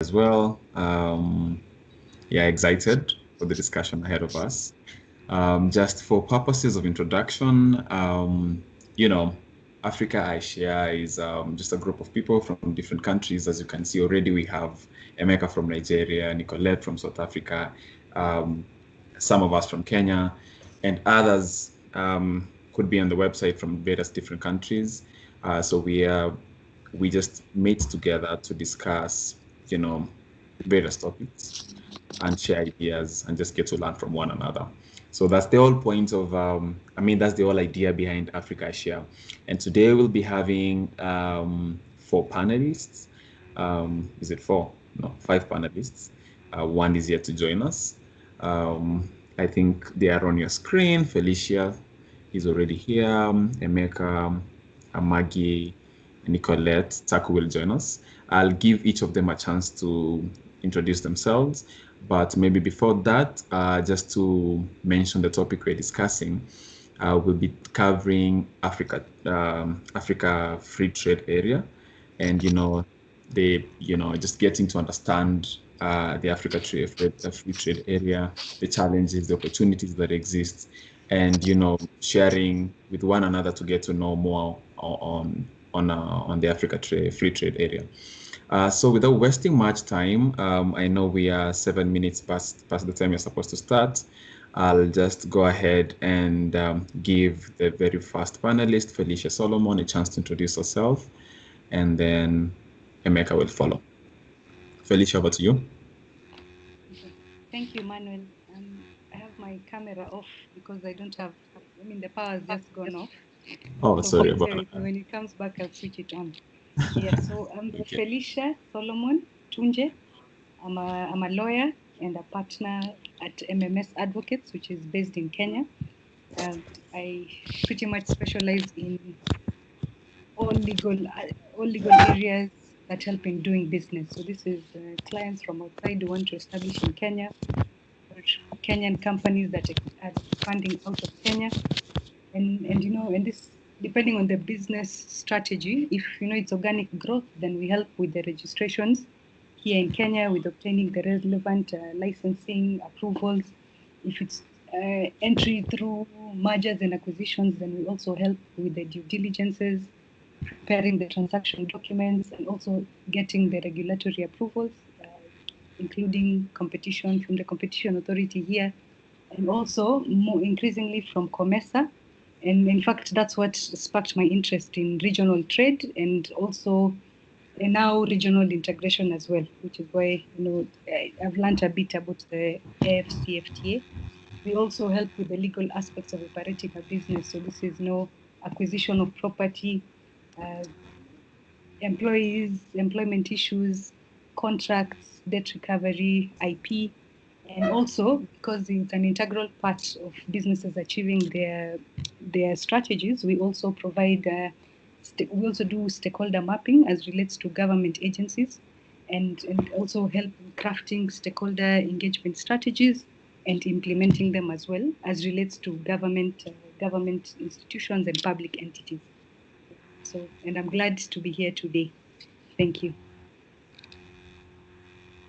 as well. Yeah, excited for the discussion ahead of us. Just for purposes of introduction, you know, Africa iShare is just a group of people from different countries. As you can see already, we have Emeka from Nigeria, Nicolette from South Africa, some of us from Kenya, and others could be on the website from various different countries. So we just meet together to discuss, various topics and share ideas and just get to learn from one another. So that's the whole point of, that's the whole idea behind Africa Share. And today we'll be having 4 panelists. Is it 4? No, 5 panelists. One is yet to join us. I think they are on your screen. Felicia is already here. Emeka, Amagi, Nicolette, Taku will join us. I'll give each of them a chance to introduce themselves. But maybe before that, just to mention the topic we're discussing, we'll be covering Africa Free Trade Area, and just getting to understand the Africa Free Trade Area, the challenges, the opportunities that exist, and sharing with one another to get to know more on the Africa Free Trade Area. So without wasting much time, I know we are 7 minutes past the time you're supposed to start. I'll just go ahead and give the very first panelist, Felicia Solomon, a chance to introduce herself, and then Emeka will follow. Felicia, over to you. Thank you, Manuel. I have my camera off because I don't have, the power has just gone off. Oh, so sorry about that. When it comes back, I'll switch it on. Yeah, so I'm Felicia Solomon Tunje. I'm a lawyer and a partner at MMS Advocates, which is based in Kenya. I pretty much specialize in all legal areas that help in doing business. So this is clients from outside who want to establish in Kenya, or Kenyan companies that are expanding out of Kenya, and this, depending on the business strategy, if it's organic growth, then we help with the registrations here in Kenya with obtaining the relevant licensing approvals. If it's entry through mergers and acquisitions, then we also help with the due diligences, preparing the transaction documents, and also getting the regulatory approvals, including competition from the competition authority here, and also more increasingly from COMESA. And in fact, that's what sparked my interest in regional trade and also now regional integration as well, which is why I've learned a bit about the AfCFTA. We also help with the legal aspects of operating a business. So this is acquisition of property, employees, employment issues, contracts, debt recovery, IP, and also because it's an integral part of businesses achieving their strategies, we also provide, we also do stakeholder mapping as relates to government agencies, and also help in crafting stakeholder engagement strategies and implementing them as well as relates to government institutions and public entities. So, and I'm glad to be here today. Thank you.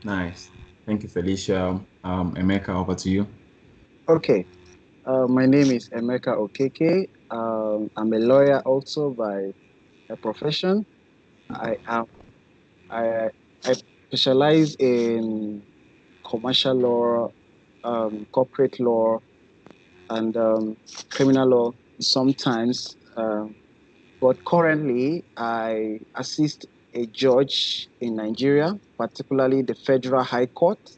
Nice. Thank you, Felicia. Emeka, over to you. Okay. My name is Emeka Okeke. I'm a lawyer also by profession. I specialize in commercial law, corporate law, and criminal law sometimes. But currently, I assist a judge in Nigeria, particularly the Federal High Court.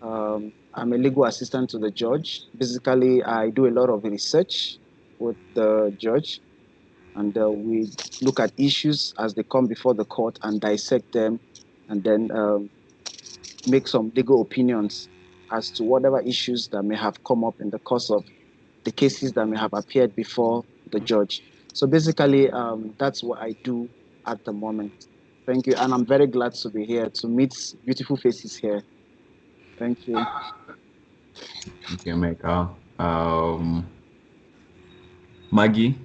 I'm a legal assistant to the judge. Basically, I do a lot of research with the judge, and we look at issues as they come before the court and dissect them, and then make some legal opinions as to whatever issues that may have come up in the course of the cases that may have appeared before the judge. So basically, that's what I do at the moment. Thank you, and I'm very glad to be here to meet beautiful faces here. Thank you. Thank you, Emeka. Maggie?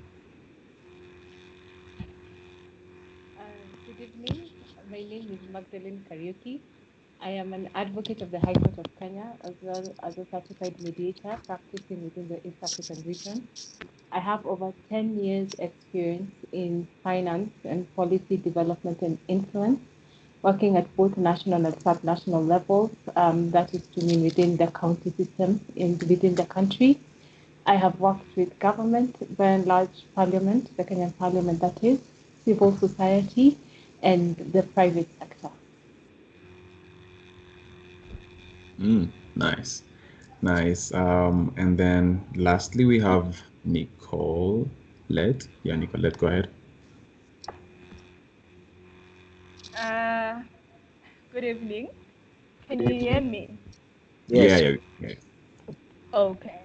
Good evening. My name is Magdalene Karaoke. I am an advocate of the High Court of Kenya, as well as a certified mediator practicing within the East African region. I have over 10 years experience in finance and policy development and influence, working at both national and subnational levels, that is to mean within the county system and within the country. I have worked with government, by and large parliament, the Kenyan parliament that is, civil society, and the private sector. Nice, nice. And then lastly, we have Nicole. Yeah, Nicolette, go ahead. Good evening. Can you hear me? Yes. Yeah. Okay.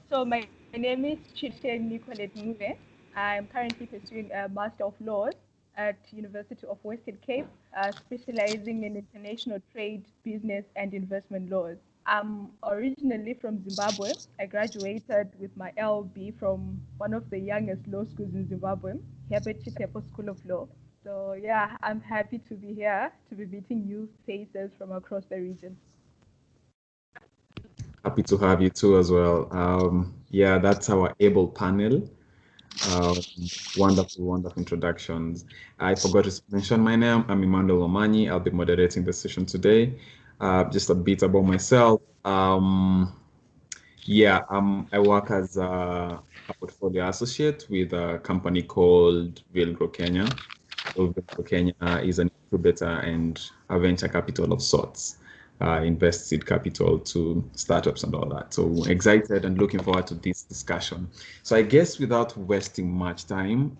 So my name is Chite Nicolette Mure. I'm currently pursuing a Master of Laws at University of Western Cape, specializing in international trade, business, and investment laws. I'm originally from Zimbabwe. I graduated with my LLB from one of the youngest law schools in Zimbabwe, Herbert Chitepo School of Law. So yeah, I'm happy to be here to be meeting new faces from across the region. Happy to have you too as well. Yeah, that's our able panel. Wonderful introductions. I forgot to mention my name. I'm Emmanuel Omanyi. I'll be moderating the session today. Just a bit about myself. I work as a portfolio associate with a company called Vilgro Kenya. So Vilgro Kenya is an incubator and a venture capital of sorts. Invest seed capital to startups and all that. So excited and looking forward to this discussion. So I guess without wasting much time,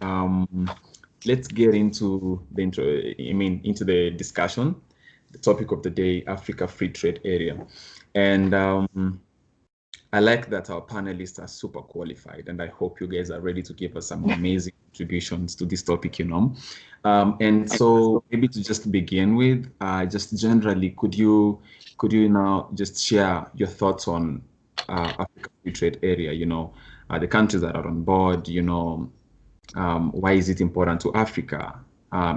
let's get into the discussion. The topic of the day, Africa Free Trade Area. And I like that our panelists are super qualified, and I hope you guys are ready to give us some amazing contributions to this topic, And so maybe to just begin with, just generally, could you now just share your thoughts on Africa Free Trade Area, the countries that are on board, why is it important to Africa?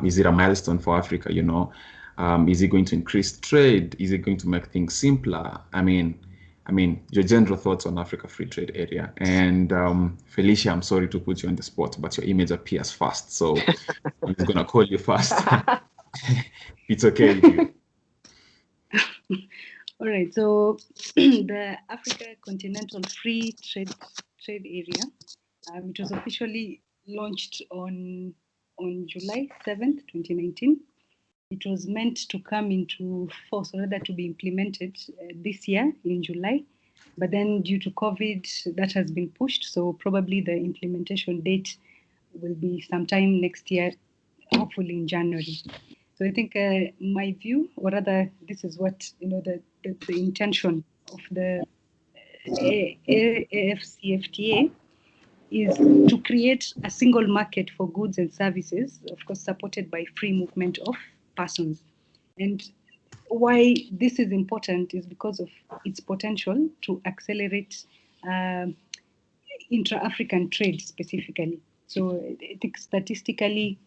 Is it a milestone for Africa, is it going to increase trade? Is it going to make things simpler? I mean, your general thoughts on Africa Free Trade Area. And Felicia, I'm sorry to put you on the spot, but your image appears first, so I'm just gonna call you first. It's okay with you. All right, so the Africa Continental Free Trade Area, it was officially launched on July 7th, 2019. It was meant to come into force, or rather to be implemented this year in July. But then due to COVID, that has been pushed. So probably the implementation date will be sometime next year, hopefully in January. So I think my view, or rather this is what, the intention of the AfCFTA is to create a single market for goods and services, of course, supported by free movement of persons. And why this is important is because of its potential to accelerate intra-African trade specifically. So I think statistically,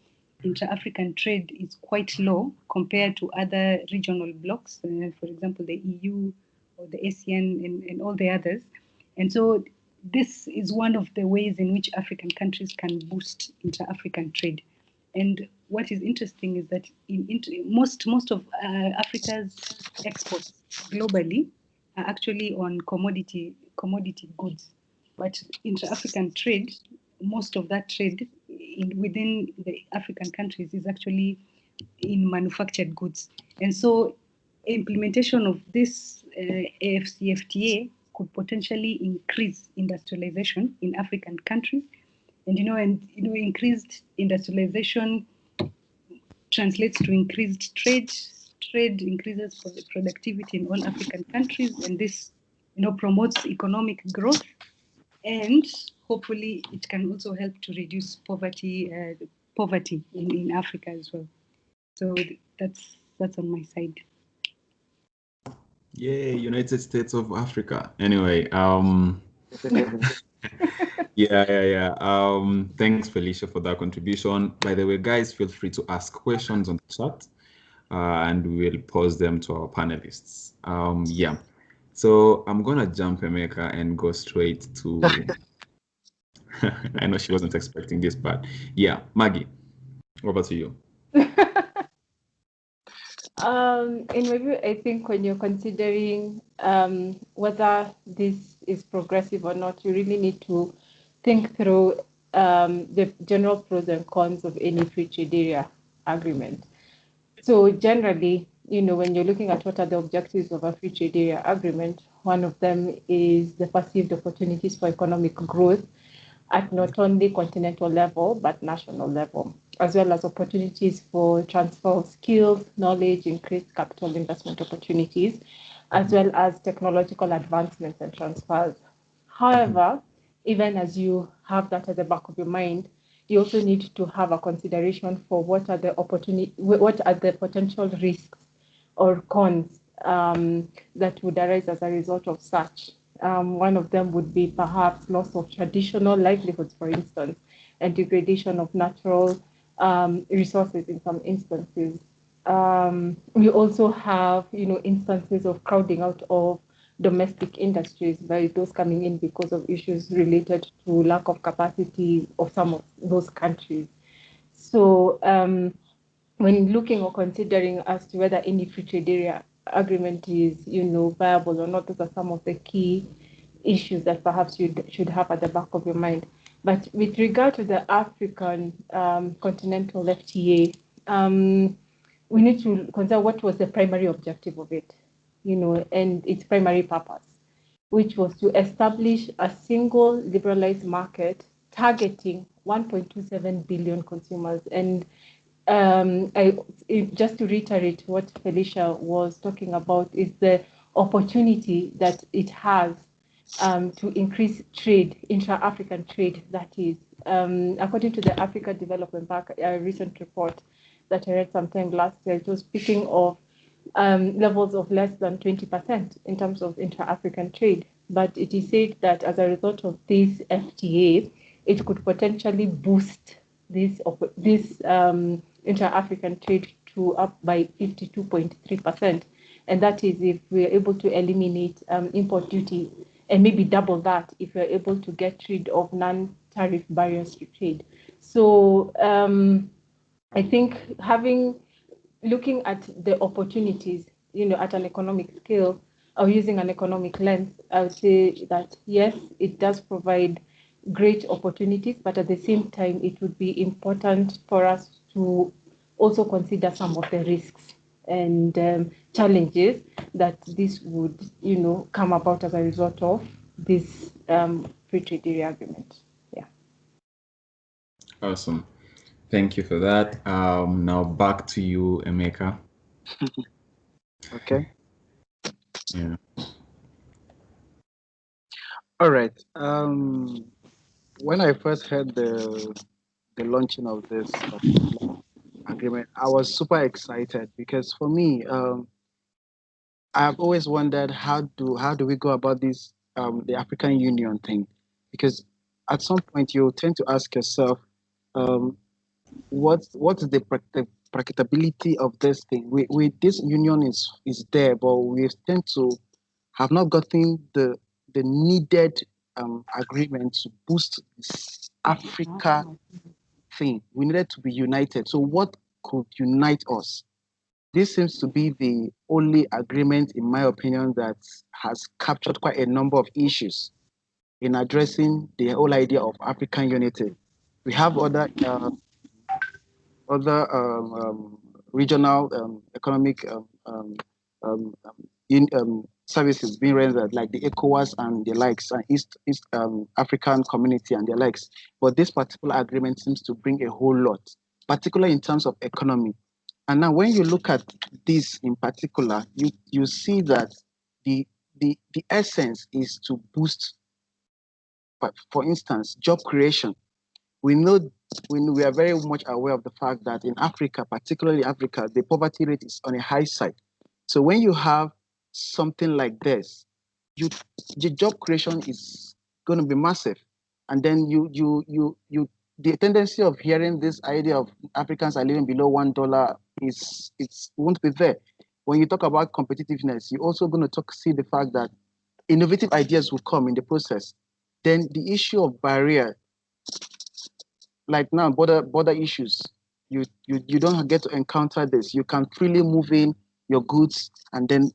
intra-African trade is quite low compared to other regional blocs, for example, the EU or the ASEAN and all the others. And so this is one of the ways in which African countries can boost intra-African trade. And what is interesting is that most of Africa's exports globally are actually on commodity goods. But intra-African trade, most of that trade within the African countries is actually in manufactured goods. And so implementation of this AfCFTA could potentially increase industrialization in African countries. And increased industrialization translates to increased trade. Trade increases productivity in all African countries, and this promotes economic growth, and hopefully it can also help to reduce poverty in Africa as well. So that's on my side. Yay, United States of Africa. Anyway, Thanks, Felicia, for that contribution. By the way, guys, feel free to ask questions on the chat. and we'll pose them to our panelists. Yeah. So I'm gonna jump Emeka and go straight to. I know she wasn't expecting this, but yeah, Maggie, over to you. In my view, I think when you're considering whether this is progressive or not, you really need to think through the general pros and cons of any free trade area agreement. So generally, when you're looking at what are the objectives of a free trade area agreement, one of them is the perceived opportunities for economic growth at not only continental level, but national level, as well as opportunities for transfer of skills, knowledge, increased capital investment opportunities, as well as technological advancements and transfers. However, even as you have that at the back of your mind, you also need to have a consideration for what are the potential risks or cons that would arise as a result of such. One of them would be perhaps loss of traditional livelihoods, for instance, and degradation of natural resources in some instances. We also have, instances of crowding out of domestic industries by those coming in because of issues related to lack of capacity of some of those countries. So when looking or considering as to whether any free trade area agreement is, viable or not, those are some of the key issues that perhaps you should have at the back of your mind. But with regard to the African Continental FTA, we need to consider what was the primary objective of it, and its primary purpose, which was to establish a single liberalized market targeting 1.27 billion consumers. And just to reiterate what Felicia was talking about, is the opportunity that it has to increase trade, intra-African trade, that is. According to the Africa Development Bank, a recent report that I read sometime last year, it was speaking of levels of less than 20% in terms of intra-African trade. But it is said that as a result of this FTA, it could potentially boost this intra-African trade to up by 52.3%. And that is if we are able to eliminate import duties, and maybe double that if we're able to get rid of non-tariff barriers to trade. So I think looking at the opportunities, at an economic scale, or using an economic lens, I would say that yes, it does provide great opportunities, but at the same time, it would be important for us to also consider some of the risks and challenges that this would, come about as a result of this free trade area agreement. Yeah. Awesome. Thank you for that. Now back to you, Emeka. Okay. Yeah. All right. When I first heard the launching of this agreement, I was super excited because for me, I've always wondered how do we go about this the African Union thing, because at some point you tend to ask yourself, what's the practicability of this thing? We this union is there, but we tend to have not gotten the needed agreement to boost this Africa thing. We needed to be united. So what could unite us? This seems to be the only agreement, in my opinion, that has captured quite a number of issues in addressing the whole idea of African unity. We have other regional economic services being rendered, like the ECOWAS and the likes, and East African community and the likes. But this particular agreement seems to bring a whole lot, particularly in terms of economy. And now, when you look at this in particular, you see that the essence is to boost, for instance, job creation. We know we are very much aware of the fact that in Africa, particularly Africa, the poverty rate is on a high side. So when you have something like this, the job creation is going to be massive. And then the tendency of hearing this idea of Africans are living below $1 won't be there. When you talk about competitiveness, you're also going to see the fact that innovative ideas will come in the process. Then the issue of barrier, like now border issues, you don't get to encounter this. You can freely move in your goods and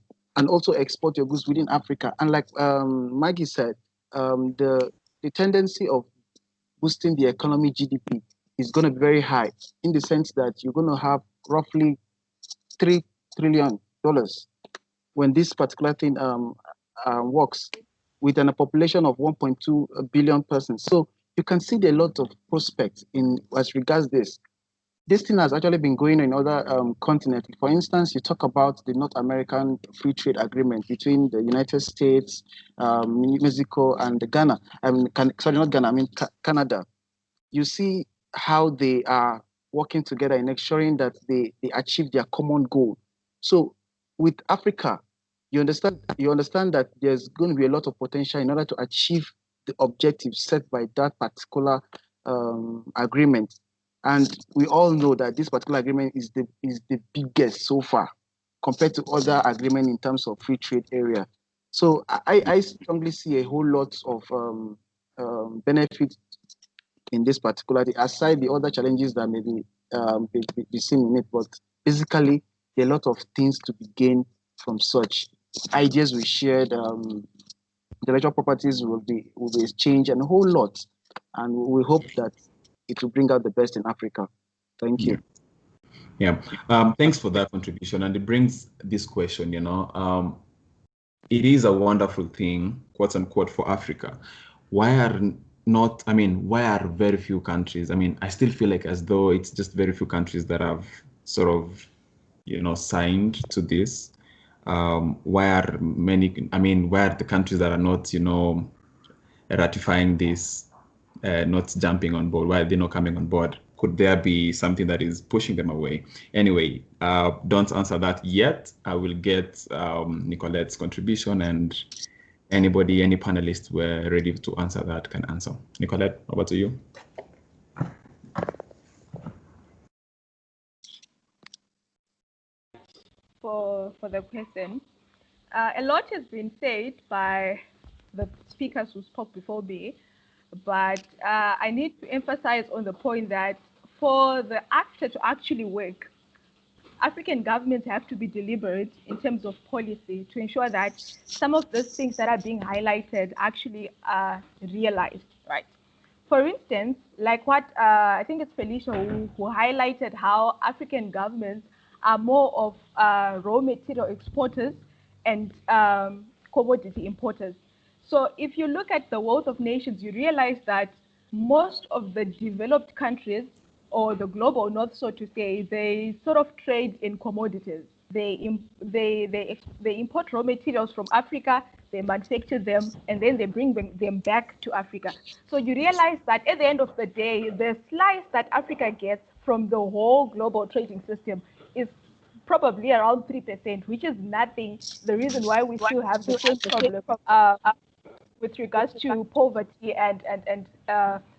also export your goods within Africa. And like Maggie said, the tendency of boosting the economy GDP is going to be very high, in the sense that you're going to have roughly $3 trillion when this particular thing works, with a population of 1.2 billion persons. So you can see there are a lot of prospects in as regards this. This thing has actually been going on in other continents. For instance, you talk about the North American Free Trade Agreement between the United States, Mexico, and Ghana. Sorry, not Ghana, Canada. You see how they are working together in ensuring that they achieve their common goal. So with Africa, you understand that there's going to be a lot of potential in order to achieve the objectives set by that particular agreement. And we all know that this particular agreement is the biggest so far compared to other agreements in terms of free trade area. So I strongly see a whole lot of benefits in this particular, aside the other challenges that may be seen in it. But basically, there are a lot of things to be gained from such ideas we shared. Intellectual properties will be exchanged, and a whole lot. And we hope that it will bring out the best in Africa. Thank you. Yeah. Thanks for that contribution. And it brings this question, it is a wonderful thing, quote unquote, for Africa. Why are very few countries? I still feel like as though it's just very few countries that have sort of, signed to this. Why are the countries that are not, ratifying this, not jumping on board? Why are they not coming on board? Could there be something that is pushing them away? Anyway, don't answer that yet. I will get Nicolette's contribution, and any panelists were ready to answer that can answer. Nicolette, over to you. For the question, a lot has been said by the speakers who spoke before me, but I need to emphasize on the point that for the AcFTA to actually work, African governments have to be deliberate in terms of policy to ensure that some of those things that are being highlighted actually are realized, right? For instance, like what I think it's Felicia who highlighted how African governments are more of raw material exporters and commodity importers. So if you look at the wealth of nations, you realize that most of the developed countries, or the global north, so to say, they sort of trade in commodities. They import raw materials from Africa, they manufacture them, and then they bring them back to Africa. So you realize that at the end of the day, the slice that Africa gets from the whole global trading system is probably around 3%, which is nothing. The reason why we still have the same problem with regards to poverty and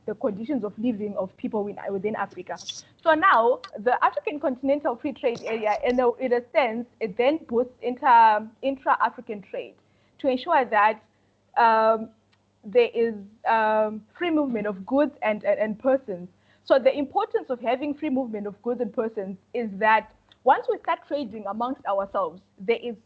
the conditions of living of people within Africa. So now the African Continental Free Trade Area, in a sense, it then boosts intra-African trade to ensure that there is free movement of goods and persons. So the importance of having free movement of goods and persons is that once we start trading amongst ourselves, there is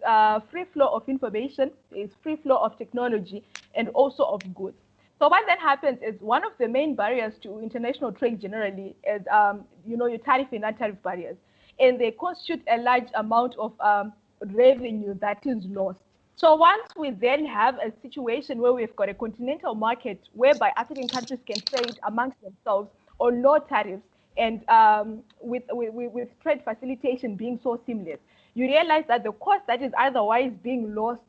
free flow of information, there is free flow of technology, and also of goods. So what then happens is one of the main barriers to international trade generally is, your tariff and non-tariff barriers, and they constitute a large amount of revenue that is lost. So once we then have a situation where we've got a continental market whereby African countries can trade amongst themselves on low tariffs, and with trade facilitation being so seamless, you realize that the cost that is otherwise being lost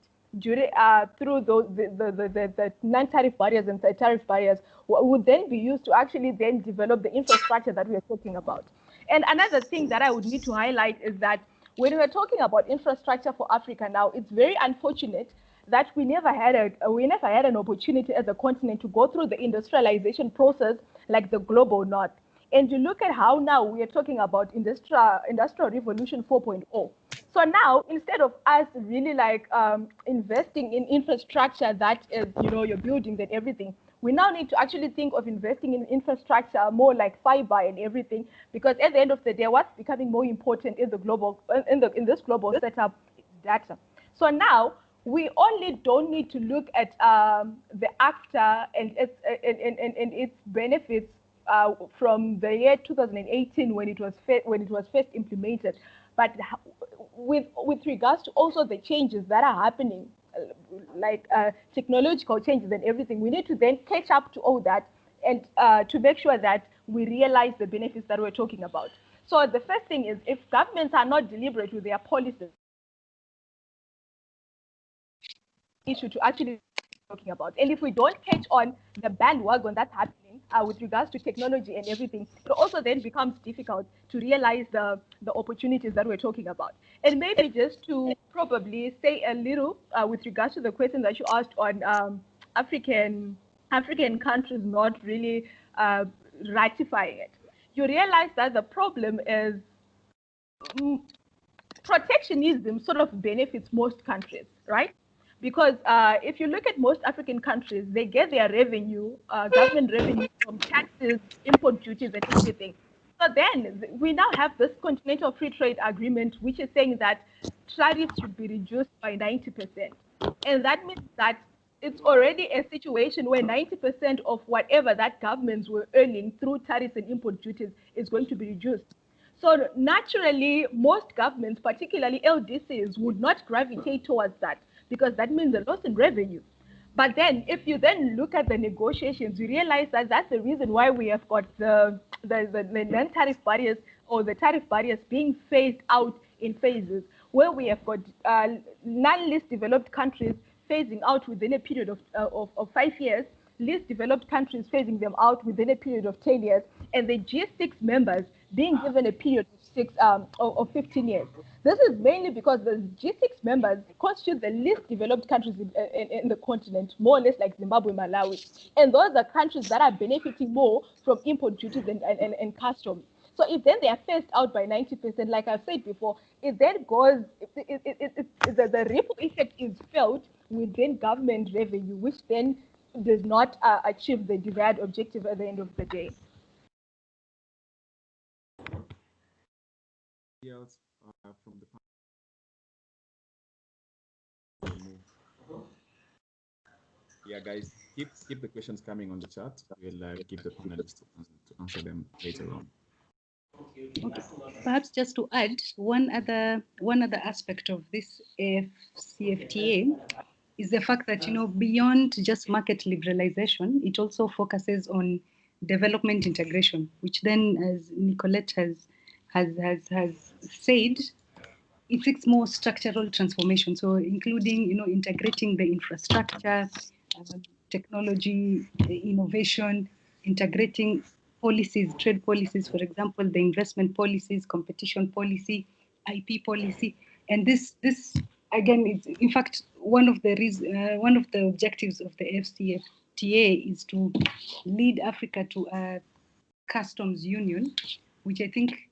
through the non-tariff barriers and the tariff barriers would then be used to actually then develop the infrastructure that we are talking about. And another thing that I would need to highlight is that when we're talking about infrastructure for Africa now, it's very unfortunate that we never had an opportunity as a continent to go through the industrialization process like the global north. And you look at how now we are talking about industrial revolution 4.0. So now, instead of us really like investing in infrastructure that is, your buildings and everything, we now need to actually think of investing in infrastructure more like fiber and everything, because at the end of the day, what's becoming more important in the global, in this global setup is data. So now we only don't need to look at the AcFTA and its benefits from the year 2018 when it was first implemented, but with regards to also the changes that are happening, like technological changes and everything, we need to then catch up to all that and to make sure that we realize the benefits that we're talking about. So the first thing is, if governments are not deliberate with their policies, issue to actually talking about. And if we don't catch on the bandwagon that's happening with regards to technology and everything, it also then becomes difficult to realize the opportunities that we're talking about. And maybe just to probably say a little with regards to the question that you asked on African countries not really ratifying it. You realize that the problem is protectionism sort of benefits most countries, right? Because if you look at most African countries, they get their revenue, government revenue from taxes, import duties, and everything. So then we now have this Continental Free Trade Agreement, which is saying that tariffs should be reduced by 90%. And that means that it's already a situation where 90% of whatever that governments were earning through tariffs and import duties is going to be reduced. So naturally, most governments, particularly LDCs, would not gravitate towards that because that means a loss in revenue. But then if you then look at the negotiations, you realize that that's the reason why we have got the non-tariff barriers or the tariff barriers being phased out in phases, where we have got non-least developed countries phasing out within a period of 5 years, least developed countries phasing them out within a period of 10 years, and the G6 members being given a period of 15 years. This is mainly because the G6 members constitute the least developed countries in the continent, more or less like Zimbabwe, Malawi. And those are countries that are benefiting more from import duties and customs. So if then they are phased out by 90%, like I've said before, it then goes, the ripple effect is felt within government revenue, which then does not achieve the desired objective at the end of the day. Else from the yeah, guys, keep the questions coming on the chat. We'll give the panelists to answer them later on. Okay. Perhaps just to add one other aspect of this AfCFTA is the fact that beyond just market liberalization, it also focuses on development integration, which then, as Nicolette has said, it seeks more structural transformation. So including integrating the infrastructure, technology, innovation, integrating policies, trade policies, for example, the investment policies, competition policy, IP policy, and this again is in fact one of the objectives of the AfCFTA is to lead Africa to a customs union, which I think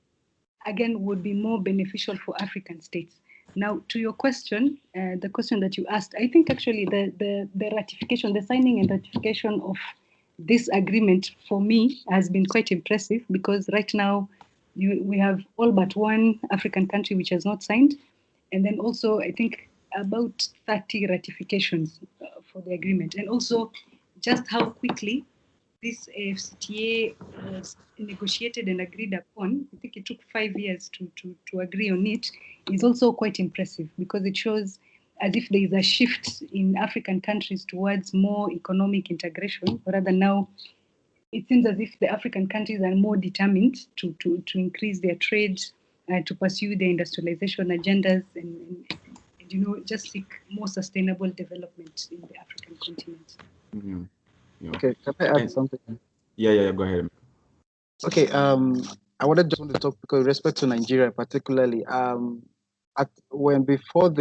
again would be more beneficial for African states. Now, to your question, the question that you asked, I think actually the ratification, the signing and ratification of this agreement for me has been quite impressive, because right now we have all but one African country which has not signed, and then also I think about 30 ratifications for the agreement, and also just how quickly this AfCFTA was negotiated and agreed upon. I think it took 5 years to agree on it. Is also quite impressive, because it shows as if there is a shift in African countries towards more economic integration. Rather now, it seems as if the African countries are more determined to increase their trade, to pursue their industrialization agendas, and just seek more sustainable development in the African continent. Mm-hmm. Yeah. Okay, can I add something? Yeah, go ahead. Okay, I just want to talk because with respect to Nigeria particularly, before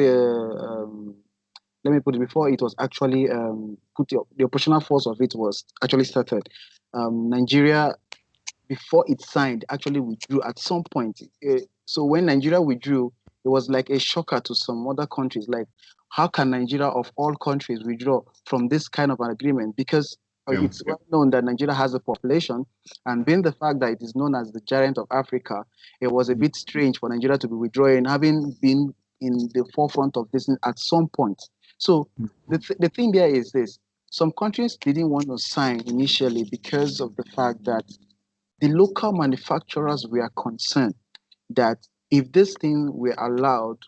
it was actually the operational force of it was actually started, Nigeria, before it signed, actually withdrew at some point. So when Nigeria withdrew, it was like a shocker to some other countries. Like, how can Nigeria, of all countries, withdraw from this kind of an agreement? Because it's well known that Nigeria has a population, and being the fact that it is known as the giant of Africa, it was a bit strange for Nigeria to be withdrawing, having been in the forefront of this at some point. So the thing there is this: some countries didn't want to sign initially because of the fact that the local manufacturers were concerned that if this thing were allowed,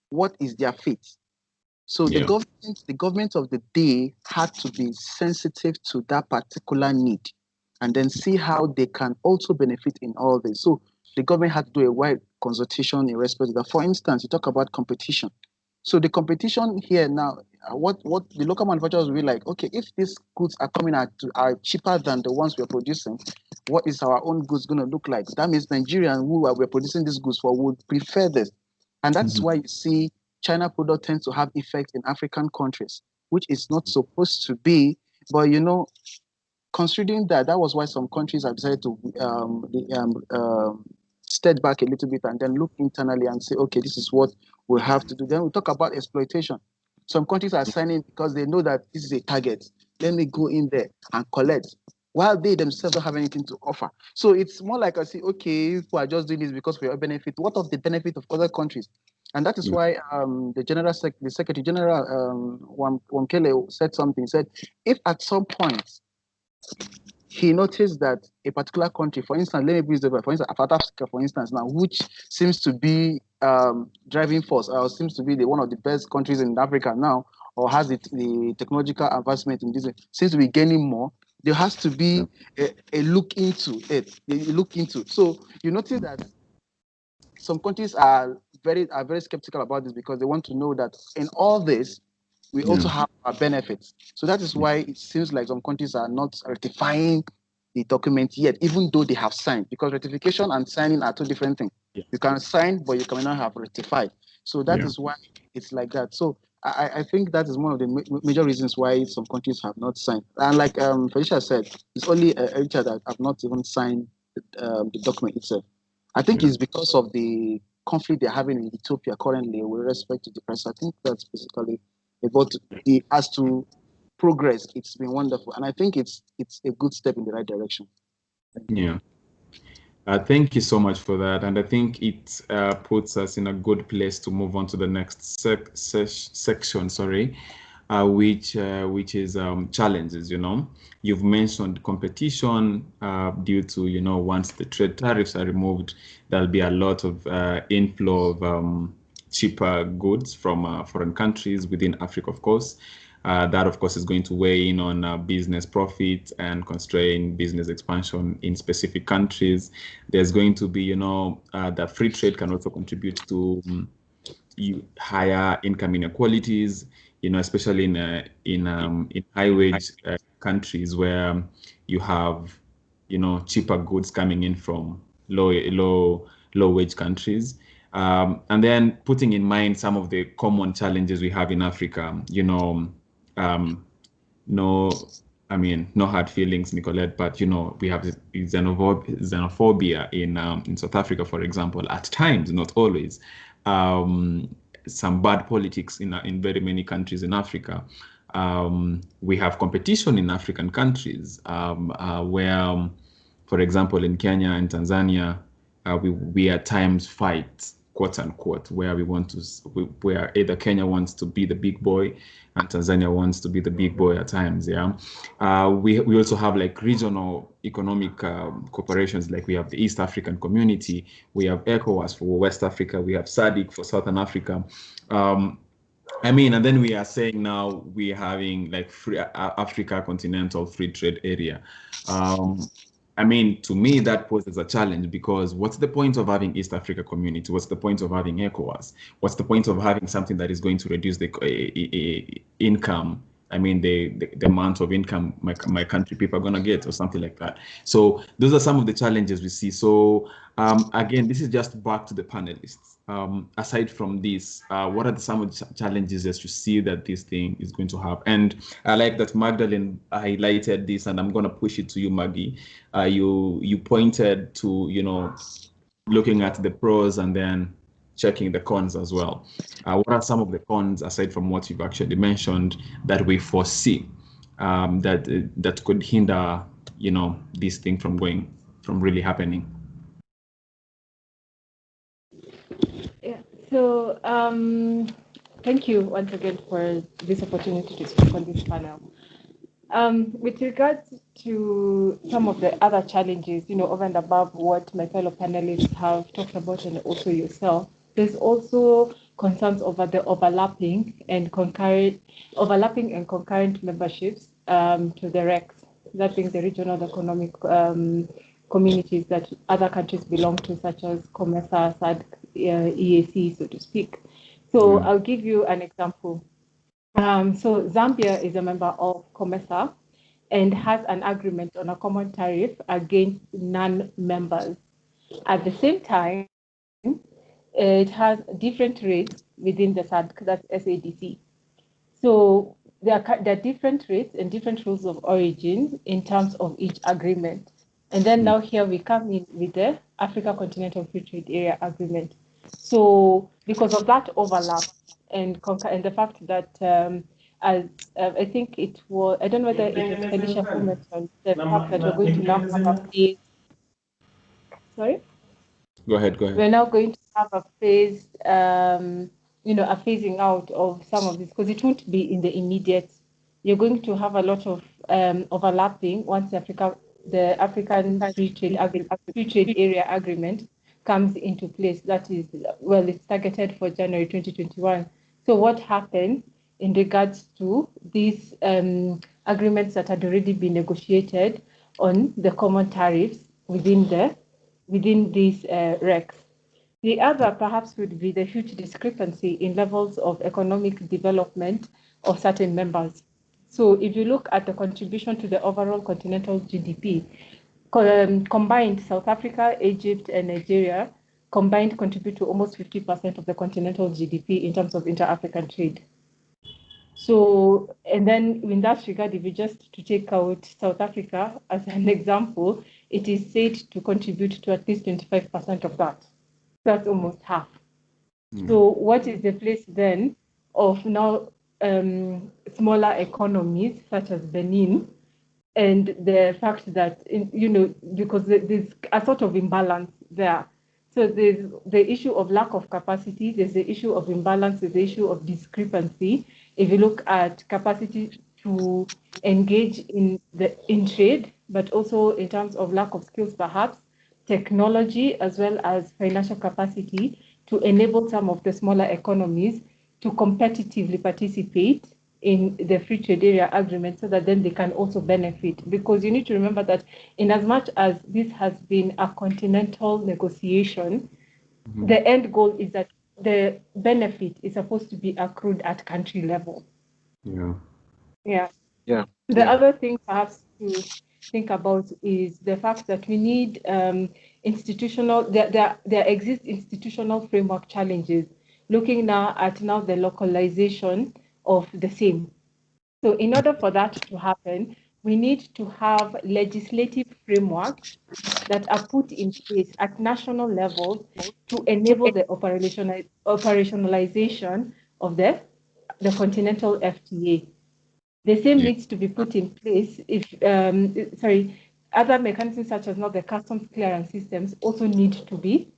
what is their fate? So the government of the day had to be sensitive to that particular need and then see how they can also benefit in all this. So the government had to do a wide consultation in respect to that. For instance, you talk about competition. So the competition here now, what the local manufacturers will be like, okay, if these goods are coming out are cheaper than the ones we're producing, what is our own goods going to look like? That means Nigerians who we're producing these goods for would prefer this. And that's why you see China product tends to have effect in African countries, which is not supposed to be. But considering that was why some countries have decided to step back a little bit and then look internally and say, okay, this is what we have to do. Then we talk about exploitation. Some countries are signing because they know that this is a target. Let me go in there and collect, while they themselves don't have anything to offer. So it's more like I say, okay, if we are just doing this because for your benefit, what of the benefit of other countries? And that is why the Secretary General, Wamkele, said something, said, if at some point he noticed that a particular country, for instance, let me use for instance, South Africa, for instance, now, which seems to be driving force, or seems to be one of the best countries in Africa now, or has the technological advancement in this, seems to be gaining more. There has to be a look into it. So you notice that some countries are very skeptical about this because they want to know that in all this, we also have our benefits. So that is why it seems like some countries are not ratifying the document yet, even though they have signed, because ratification and signing are two different things. You can sign, but you cannot have ratified. So that is why it's like that. So I think that is one of the major reasons why some countries have not signed. And like Felicia said, it's only Eritrea that have not even signed the document itself. I think it's because of the conflict they're having in Ethiopia currently with respect to the press. I think that's basically about it. As to progress, it's been wonderful, and I think it's a good step in the right direction. Thank you so much for that, and I think it puts us in a good place to move on to the next section. Which is challenges. You've mentioned competition due to once the trade tariffs are removed, there'll be a lot of inflow of cheaper goods from foreign countries within Africa, of course. That, of course, is going to weigh in on business profit and constrain business expansion in specific countries. There's going to be, that free trade can also contribute to higher income inequalities, especially in high wage countries where you have, cheaper goods coming in from low wage countries. And then putting in mind some of the common challenges we have in Africa, no hard feelings, Nicolette, but we have xenophobia in South Africa, for example, at times, not always. Some bad politics in very many countries in Africa. We have competition in African countries where, for example, in Kenya and Tanzania, we at times fight, quote unquote, where where either Kenya wants to be the big boy and Tanzania wants to be the big boy at times. We also have like regional economic cooperations, like we have the East African Community, we have ECOWAS for West Africa, we have SADC for Southern Africa. And then we are saying now we're having like Africa Continental Free Trade Area. To me, that poses a challenge, because what's the point of having East Africa Community? What's the point of having ECOWAS? What's the point of having something that is going to reduce the income I mean, the amount of income my country people are going to get or something like that. So those are some of the challenges we see. So again, this is just back to the panelists. Aside from this, what are some of the challenges that you see that this thing is going to have? And I like that Magdalene highlighted this, and I'm going to push it to you, Maggie. You pointed to, looking at the pros and then checking the cons as well. What are some of the cons, aside from what you've actually mentioned, that we foresee that could hinder, this thing from really happening? Yeah. So thank you once again for this opportunity to speak on this panel. With regards to some of the other challenges, over and above what my fellow panelists have talked about and also yourself, there's also concerns over the overlapping and concurrent memberships to the RECs, that being the regional economic communities that other countries belong to, such as COMESA, SADC, EAC, so to speak. So I'll give you an example. So Zambia is a member of COMESA and has an agreement on a common tariff against non-members. At the same time, it has different rates within the SADC, that's SADC. So there are different rates and different rules of origin in terms of each agreement. And then now here we come in with the Africa Continental Free Trade Area Agreement. So because of that overlap and the fact that I think it was, I don't know whether it was Felicia who mentioned the fact that we're going to now have a phase. Sorry? Go ahead. We're now going to have a phased, a phasing out of some of this, because it won't be in the immediate. You're going to have a lot of overlapping once the African Free Trade Area Agreement comes into place. That is, well, it's targeted for January 2021. So what happened in regards to these agreements that had already been negotiated on the common tariffs within these RECs? The other perhaps would be the huge discrepancy in levels of economic development of certain members. So if you look at the contribution to the overall continental GDP, combined South Africa, Egypt, and Nigeria combined contribute to almost 50% of the continental GDP in terms of inter-African trade. So, and then in that regard, if you just to take out South Africa as an example, it is said to contribute to at least 25% of that. That's almost half. So what is the place then of now smaller economies such as Benin, and the fact that, because there's a sort of imbalance there. So there's the issue of lack of capacity, there's the issue of imbalance, there's the issue of discrepancy. If you look at capacity to engage in trade, but also in terms of lack of skills, perhaps, technology, as well as financial capacity to enable some of the smaller economies to competitively participate in the free trade area agreement, so that then they can also benefit. Because you need to remember that in as much as this has been a continental negotiation, the end goal is that the benefit is supposed to be accrued at country level. The other thing perhaps to think about is the fact that we need there exist institutional framework challenges, looking now at the localization of the same. So in order for that to happen, we need to have legislative frameworks that are put in place at national level to enable the operationalization of the continental FTA. The same needs to be put in place if, other mechanisms such as the customs clearance systems also need to be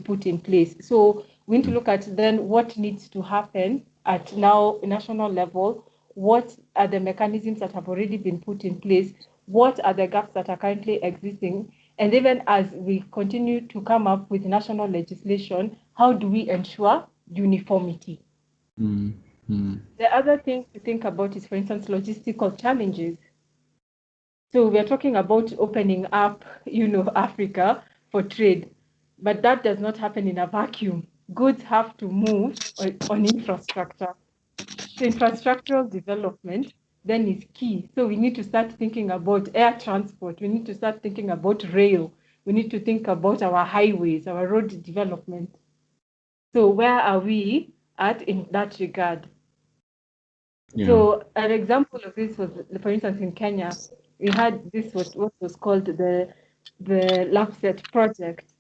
put in place. So we need to look at then what needs to happen at national level. What are the mechanisms that have already been put in place? What are the gaps that are currently existing? And even as we continue to come up with national legislation, how do we ensure uniformity? The other thing to think about is, for instance, logistical challenges. So we are talking about opening up, Africa for trade, but that does not happen in a vacuum. Goods have to move on infrastructure. So infrastructural development then is key. So we need to start thinking about air transport. We need to start thinking about rail. We need to think about our highways, our road development. So where are we at in that regard? Yeah. So an example of this was, for instance, in Kenya, we had this what was called the LAFSET project,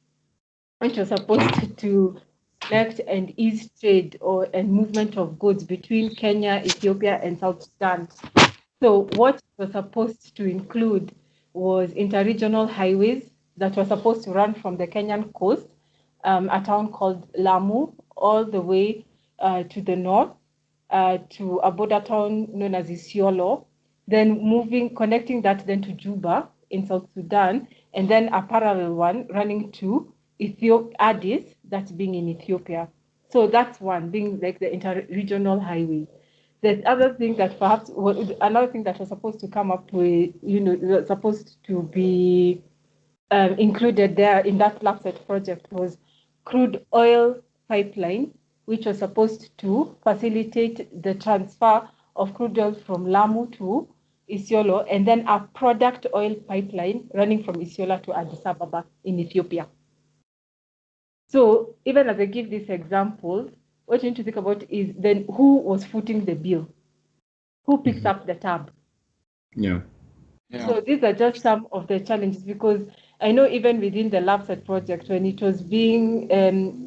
which was supposed to connect and ease trade and movement of goods between Kenya, Ethiopia, and South Sudan. So what it was supposed to include was interregional highways that were supposed to run from the Kenyan coast, a town called Lamu, all the way to the north, to a border town known as Isiolo, then connecting that then to Juba in South Sudan, and then a parallel one running to Addis, that's being in Ethiopia. So that's one, being like the interregional highway. The other thing that perhaps, another thing that was supposed to come up with, supposed to be included there in that LAPSET project was crude oil pipeline, which was supposed to facilitate the transfer of crude oil from Lamu to Isiolo, and then a product oil pipeline running from Isiolo to Addis Ababa in Ethiopia. So even as I give this example, what you need to think about is then who was footing the bill? Who picks up the tab? Yeah. So these are just some of the challenges, because I know even within the LabSat project, when it was being,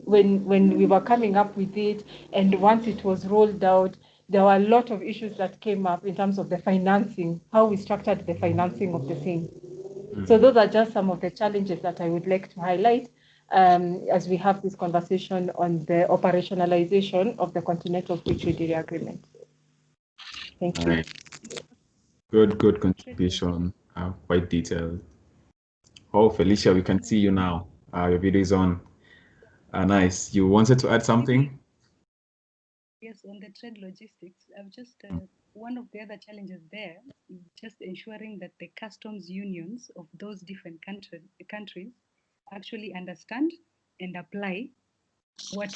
when we were coming up with it, and once it was rolled out, there were a lot of issues that came up in terms of the financing, how we structured the financing of the same. So those are just some of the challenges that I would like to highlight as we have this conversation on the operationalization of the Continental Free Trade Area Agreement. Thank you. Right. Good contribution. Quite detailed. Oh, Felicia, we can see you now. Your video is on. Nice. You wanted to add something? Yes, on the trade logistics, I've just one of the other challenges there is just ensuring that the customs unions of those different countries actually understand and apply what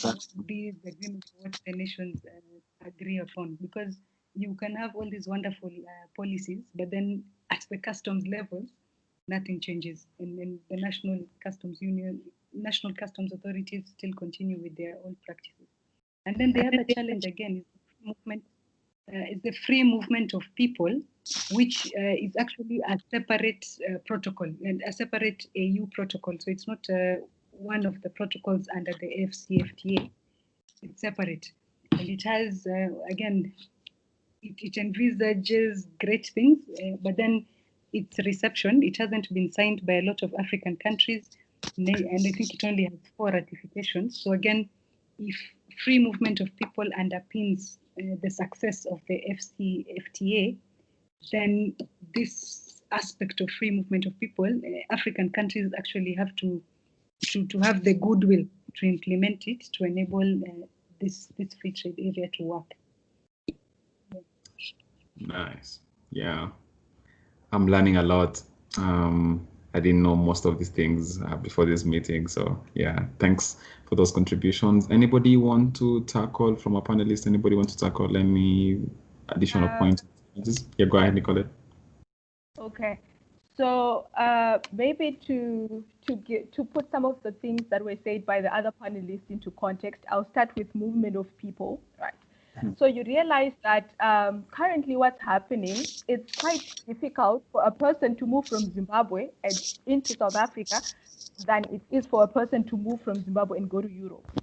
these agreements, what the nations agree upon. Because you can have all these wonderful policies, but then at the customs levels, nothing changes, and the national customs authorities still continue with their old practices. And then the other challenge again is the free movement of people, which is actually a separate protocol and a separate AU protocol. So it's not one of the protocols under the AfCFTA. It's separate, and it has again, it envisages great things, but then its reception, it hasn't been signed by a lot of African countries, and I think it only has 4 ratifications. So again, if free movement of people underpins the success of the AfCFTA, then this aspect of free movement of people, African countries actually have to have the goodwill to implement it, to enable this free trade area to work. Nice. Yeah. I'm learning a lot. I didn't know most of these things before this meeting. So yeah, thanks for those contributions. Anybody want to tackle from a panelist? Anybody want to tackle any additional points? Yeah, go ahead, Nicolette. Okay. So maybe to put some of the things that were said by the other panelists into context, I'll start with movement of people, right? So you realize that currently what's happening, it's quite difficult for a person to move from Zimbabwe and into South Africa than it is for a person to move from Zimbabwe and go to Europe.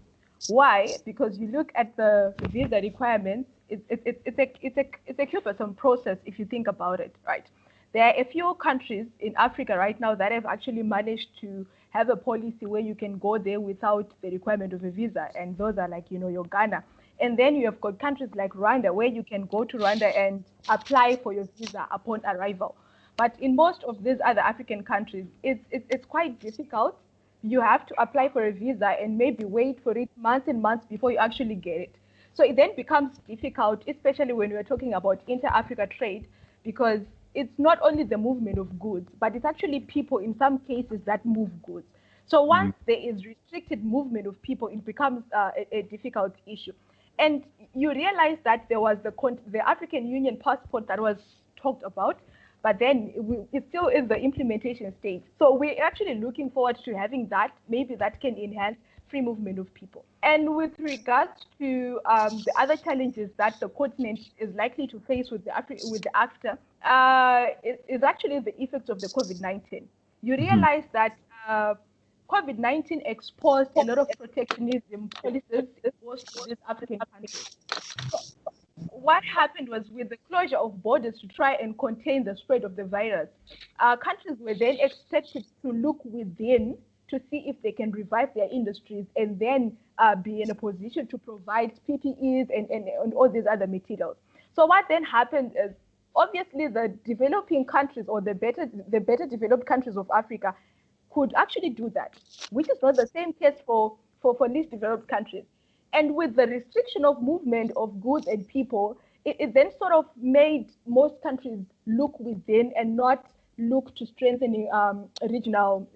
Why? Because you look at the visa requirements, it's a cumbersome process if you think about it, right? There are a few countries in Africa right now that have actually managed to have a policy where you can go there without the requirement of a visa, and those are like, your Ghana. And then you have got countries like Rwanda, where you can go to Rwanda and apply for your visa upon arrival. But in most of these other African countries, it's quite difficult. You have to apply for a visa and maybe wait for it months and months before you actually get it. So it then becomes difficult, especially when we're talking about inter-Africa trade, because it's not only the movement of goods, but it's actually people in some cases that move goods. So once there is restricted movement of people, it becomes a difficult issue. And you realize that there was the African Union passport that was talked about, but then it still is the implementation stage. So we're actually looking forward to having that. Maybe that can enhance free movement of people. And with regards to the other challenges that the continent is likely to face with the AcFTA, is actually the effects of the COVID-19. You realize that COVID-19 exposed a lot of protectionism policies imposed on these African countries. So what happened was, with the closure of borders to try and contain the spread of the virus, countries were then expected to look within to see if they can revive their industries and then be in a position to provide PPEs and all these other materials. So what then happened is, obviously the developing countries, or the better developed countries of Africa, could actually do that, which is not the same case for least developed countries. And with the restriction of movement of goods and people, it then sort of made most countries look within and not look to strengthening regional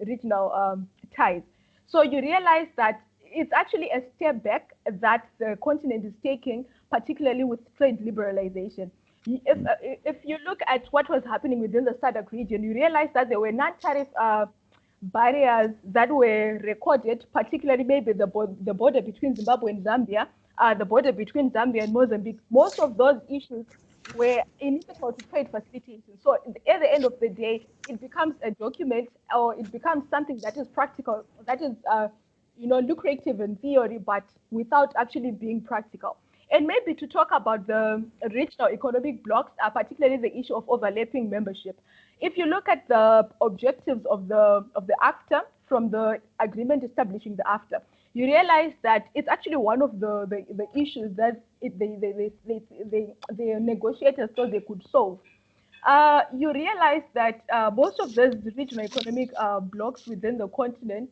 ties. So you realize that it's actually a step back that the continent is taking, particularly with trade liberalization. If you look at what was happening within the SADC region, you realize that there were non-tariff barriers that were recorded, particularly maybe the border between Zimbabwe and Zambia, the border between Zambia and Mozambique. Most of those issues were inimical to trade facilitation. So at the end of the day, it becomes a document, or it becomes something that is practical, that is lucrative in theory, but without actually being practical. And maybe to talk about the regional economic blocks, particularly the issue of overlapping membership. If you look at the objectives of the AcFTA from the agreement establishing the AfCFTA, you realize that it's actually one of the issues that the negotiators thought they could solve. You realize that most of those regional economic blocks within the continent,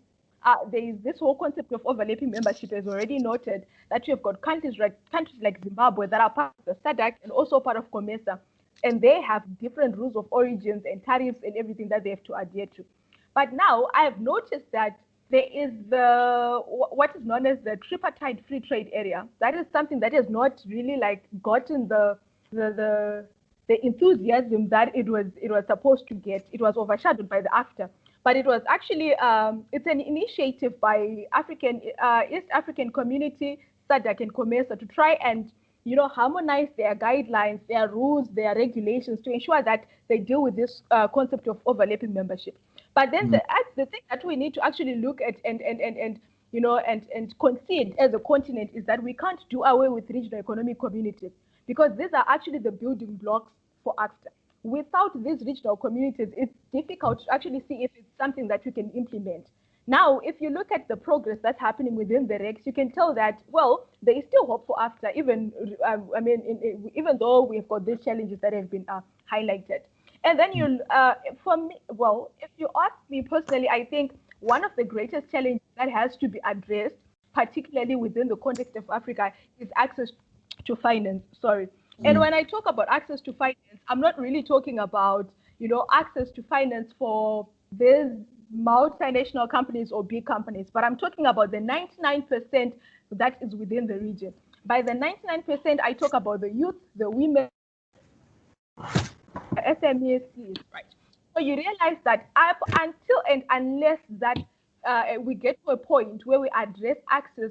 there is this whole concept of overlapping membership, as already noted, that you have got countries like Zimbabwe that are part of the SADC and also part of COMESA, and they have different rules of origins and tariffs and everything that they have to adhere to. But now I have noticed that there is what is known as the tripartite free trade area. That is something that has not really gotten the enthusiasm that it was supposed to get. It was overshadowed by the AfCFTA. But it was actually, it's an initiative by East African Community, SADC and COMESA, to try and harmonize their guidelines, their rules, their regulations to ensure that they deal with this concept of overlapping membership. But then the thing that we need to actually look at and concede as a continent is that we can't do away with regional economic communities, because these are actually the building blocks for AfCFTA. Without these regional communities, it's difficult to actually see if it's something that you can implement. Now, if you look at the progress that's happening within the regs, you can tell that, well, there is still hope for AfCFTA, even though we've got these challenges that have been highlighted. And then for me, well, if you ask me personally, I think one of the greatest challenges that has to be addressed, particularly within the context of Africa, is access to finance. And when I talk about access to finance, I'm not really talking about, access to finance for these multinational companies or big companies, but I'm talking about the 99% that is within the region. By the 99%, I talk about the youth, the women, the SMEs, right? So you realize that up until and unless that we get to a point where we address access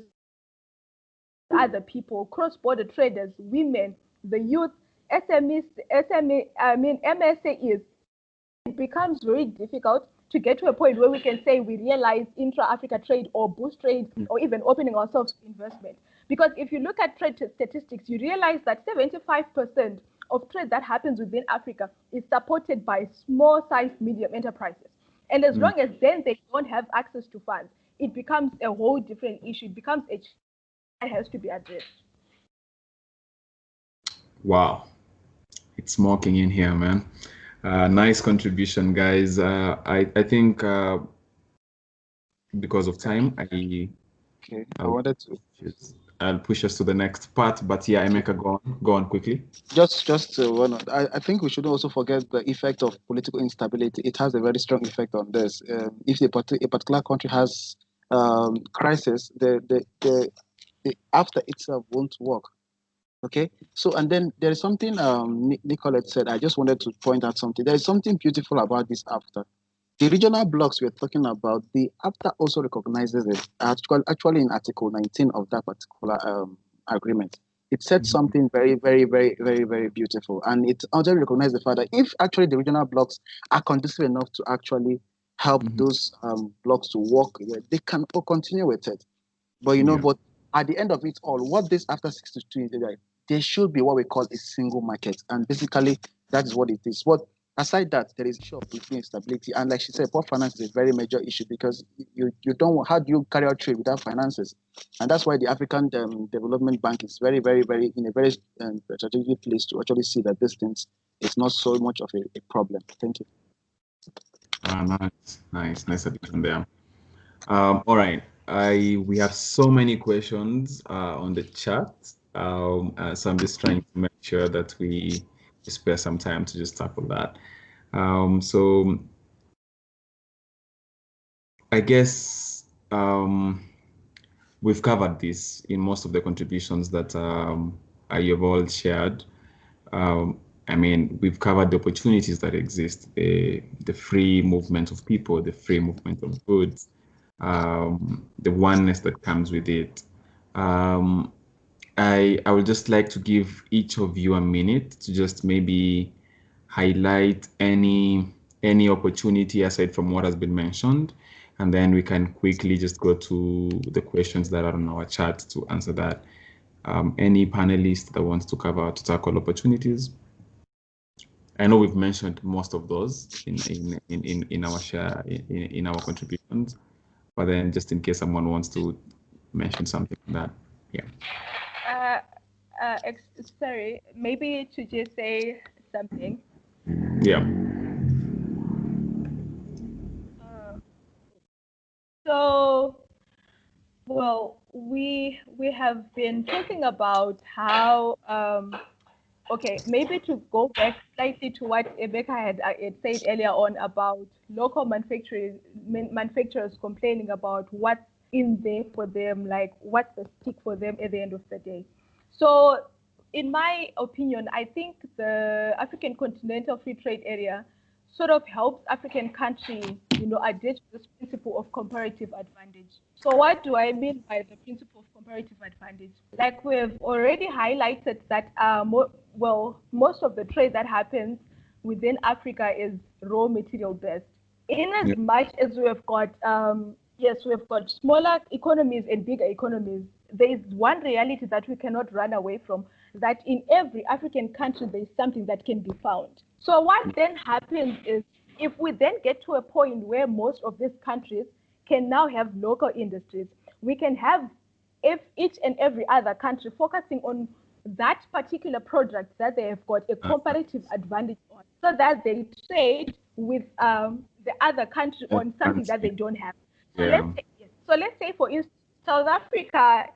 to other people, cross-border traders, women, the youth, MSAs, it becomes very difficult to get to a point where we can say we realize intra-Africa trade or boost trade or even opening ourselves to investment. Because if you look at trade statistics, you realize that 75% of trade that happens within Africa is supported by small-sized medium enterprises. And as long as then they don't have access to funds, it becomes a whole different issue. It becomes a that has to be addressed. Wow, it's smoking in here, man. Nice contribution, guys. I think because of time, I'll push us to the next part. But yeah, Emeka, go on quickly. Just I think we should also forget the effect of political instability. It has a very strong effect on this. If a particular country has crisis, the the AfTA itself won't work. Okay, so and then there is something Nicolette said. I just wanted to point out something. There is something beautiful about this AfTA. The regional blocks we're talking about, the AfTA also recognizes it. Actually, in Article 19 of that particular agreement, it said something very, very, very, very, very beautiful. And it also recognizes the fact that if actually the regional blocks are conducive enough to actually help those blocks to work, they can continue with it. But but at the end of it all, what this AfTA 62 is like, there should be what we call a single market, and basically that is what it is. But aside that, there is issue of between stability, and like she said, poor finance is a very major issue because you don't, how do you carry out trade without finances? And that's why the African Development Bank is very, very, very in a very strategic place to actually see that this things is not so much of a problem. Thank you. Nice addition there. All right. We have so many questions on the chat, so I'm just trying to make sure that we spare some time to just tackle that. So I guess we've covered this in most of the contributions that you've all shared. I mean, we've covered the opportunities that exist, the free movement of people, the free movement of goods, the oneness that comes with it. I would just like to give each of you a minute to just maybe highlight any opportunity aside from what has been mentioned, and then we can quickly just go to the questions that are on our chat to answer that. Any panelist that wants to tackle opportunities? I know we've mentioned most of those in our share in our contributions, but then just in case someone wants to mention something on that, yeah. Sorry, maybe to just say something. Yeah. So, well, we have been talking about how okay, maybe to go back slightly to what Rebecca had said earlier on about local manufacturers complaining about what's in there for them, like what's the stick for them at the end of the day. So, in my opinion, I think the African Continental Free Trade Area sort of helps African countries, adhere to this principle of comparative advantage. So what do I mean by the principle of comparative advantage? Like we've already highlighted that, most of the trade that happens within Africa is raw material based. In as much as we have got, we've got smaller economies and bigger economies, there is one reality that we cannot run away from, that in every African country, there is something that can be found. So what then happens is, if we then get to a point where most of these countries can now have local industries, we can have each and every other country focusing on that particular product that they have got a comparative advantage on, so that they trade with the other country on something that they don't have. So let's say, for instance, South Africa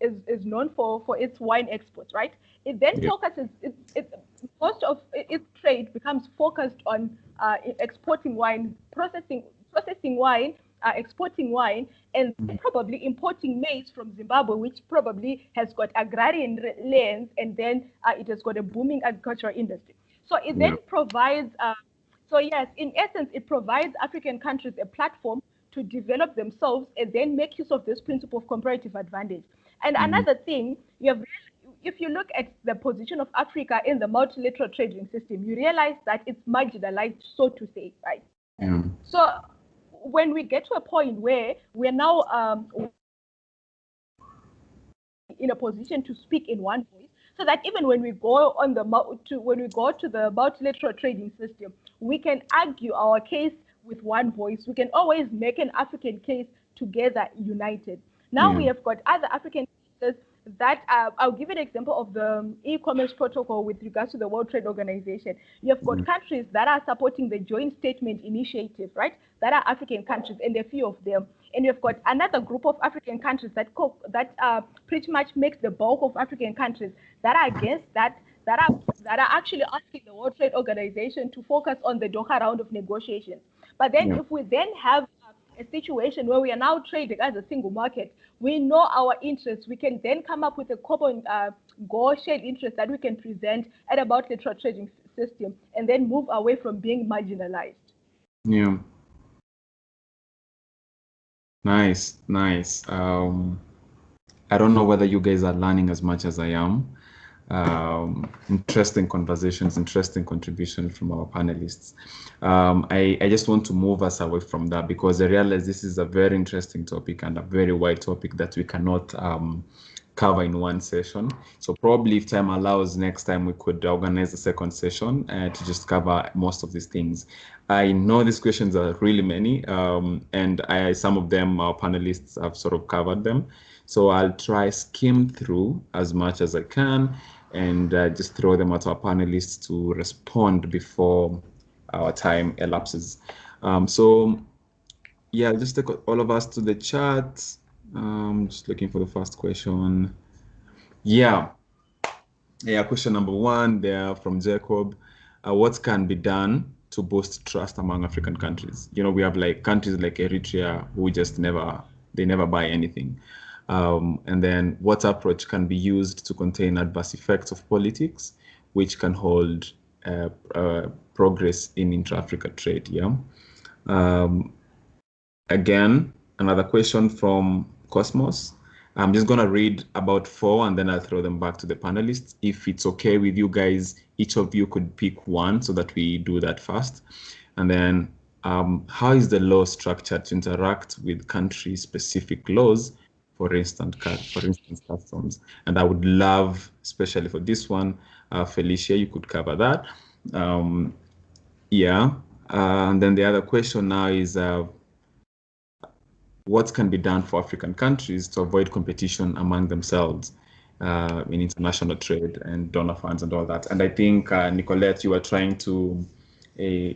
is known for its wine exports, right? It then focuses, most of its trade becomes focused on exporting wine, processing wine, exporting wine, and probably importing maize from Zimbabwe, which probably has got agrarian lands, and then it has got a booming agricultural industry. So it then provides, in essence, it provides African countries a platform to develop themselves and then make use of this principle of comparative advantage. And another thing, if you look at the position of Africa in the multilateral trading system, you realize that it's marginalized, so to say, right? So when we get to a point where we're now in a position to speak in one voice, so that even when we go on to the multilateral trading system, we can argue our case with one voice. We can always make an African case together, united. Now we have got other African cases that I'll give an example of the e-commerce protocol with regards to the World Trade Organization. You have got countries that are supporting the joint statement initiative, right? That are African countries, and a few of them. And you've got another group of African countries that pretty much makes the bulk of African countries that are against that are actually asking the World Trade Organization to focus on the Doha round of negotiations. But then if we then have a situation where we are now trading as a single market, we know our interests. We can then come up with a common goal, shared interest that we can present at a multilateral trading system, and then move away from being marginalized. Yeah. Nice. I don't know whether you guys are learning as much as I am. Interesting conversations, interesting contribution from our panelists. I just want to move us away from that because I realize this is a very interesting topic and a very wide topic that we cannot cover in one session. So probably if time allows, next time we could organize a second session to just cover most of these things. I know these questions are really many, and some of them, our panelists have sort of covered them. So I'll try skim through as much as I can and just throw them at our panelists to respond before our time elapses. So yeah, just take all of us to the chat. Just looking for the first question. Yeah, question number 1 there from Jacob. What can be done to boost trust among African countries? You know, we have like countries like Eritrea who just never buy anything. And then what approach can be used to contain adverse effects of politics, which can hold progress in intra-Africa trade? Yeah. Again, another question from Cosmos. I'm just going to read about 4 and then I'll throw them back to the panelists. If it's okay with you guys, each of you could pick one so that we do that first. And then how is the law structured to interact with country-specific laws, for instance, customs? And I would love, especially for this one, Felicia, you could cover that. Yeah. And then the other question now is, what can be done for African countries to avoid competition among themselves in international trade and donor funds and all that? And I think, Nicolette, you were trying to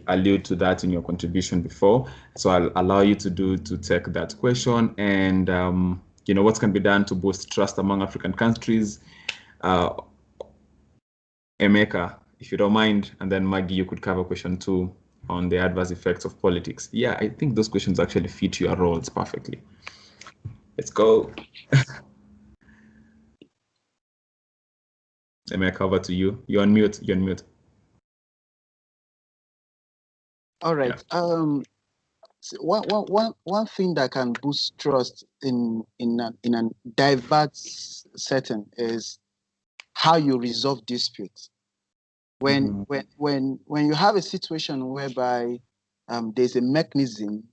allude to that in your contribution before. So I'll allow you to take that question. And, you know, what can be done to boost trust among African countries? Emeka, if you don't mind, and then Maggie, you could cover question 2 on the adverse effects of politics. Yeah, I think those questions actually fit your roles perfectly. Let's go. Emeka, over to you. You're on mute. All right. Yeah. So one thing that can boost trust in a diverse setting is how you resolve disputes. When you have a situation whereby there's a mechanism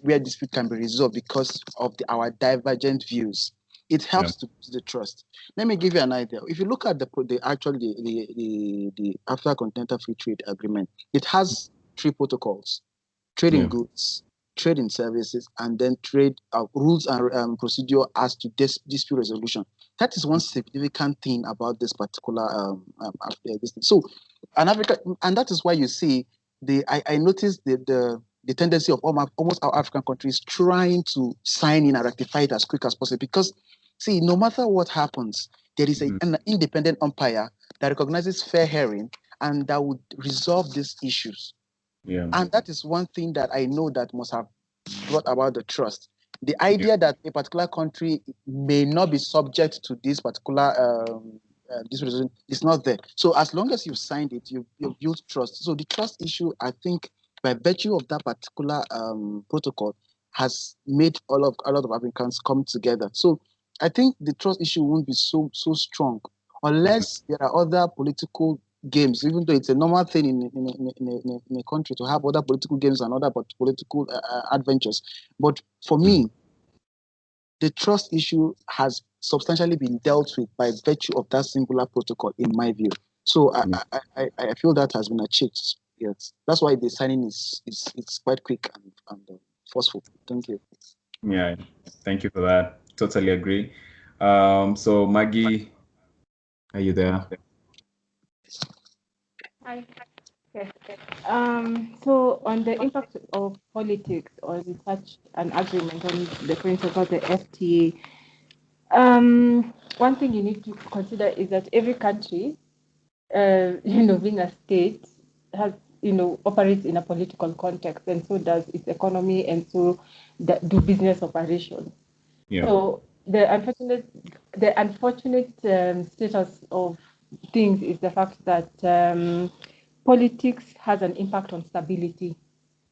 where dispute can be resolved because of our divergent views, it helps to boost the trust. Let me give you an idea. If you look at the AfCFTA Continental Free Trade Agreement, it has 3 protocols: trade in goods, trade in services, and then trade rules and procedure as to dispute resolution. That is one significant thing about this particular business. So, and that is why you see I noticed the tendency of almost our African countries trying to sign in and ratify it as quick as possible, because see, no matter what happens, there is an independent umpire that recognizes fair hearing and that would resolve these issues. Yeah. And that is one thing that I know that must have brought about the trust. The idea that a particular country may not be subject to this particular this resolution is not there. So as long as you've signed it, you've built trust. So the trust issue, I think, by virtue of that particular protocol, has made a lot of Africans come together. So I think the trust issue won't be so strong unless there are other political games, even though it's a normal thing in a country to have other political games and other political adventures. But for me, the trust issue has substantially been dealt with by virtue of that singular protocol, in my view. So I feel that has been achieved. Yes, that's why the signing is quite quick and forceful. Thank you. Yeah, thank you for that. Totally agree. So Maggie, are you there? Hi. Yes. So on the impact of politics on such an agreement, on the, for instance, of the FTA, one thing you need to consider is that every country, being a state, has operates in a political context, and so does its economy, and so do business operations. Yeah. So the unfortunate status of things is the fact that politics has an impact on stability,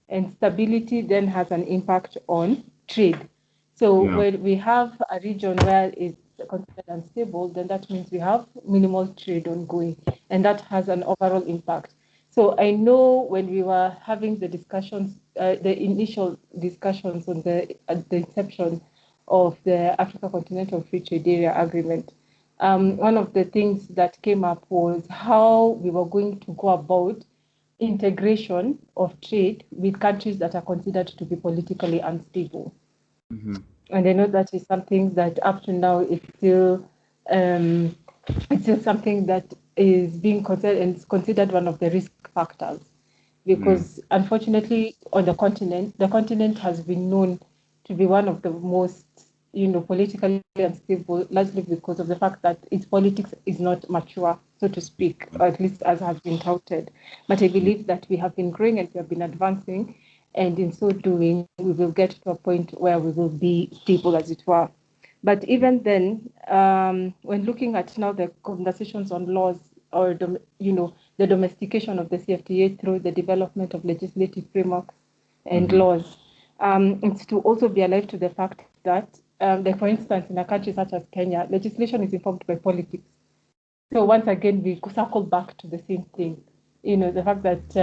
and stability then has an impact on trade. So when we have a region where it's considered unstable, then that means we have minimal trade ongoing, and that has an overall impact. So I know when we were having the discussions, the initial discussions on at the inception of the Africa Continental Free Trade Area Agreement, one of the things that came up was how we were going to go about integration of trade with countries that are considered to be politically unstable. Mm-hmm. And I know that is something that up to now it's still something that is being considered, and it's considered one of the risk factors, because unfortunately on the continent has been known to be one of the most politically unstable, largely because of the fact that its politics is not mature, so to speak, or at least as has been touted. But I believe that we have been growing and we have been advancing, and in so doing, we will get to a point where we will be stable, as it were. But even then, when looking at now the conversations on laws, or the domestication of the CFTA through the development of legislative frameworks and laws, it's to also be alive to the fact that, like for instance, in a country such as Kenya, legislation is informed by politics. So once again, we circle back to the same thing. The fact that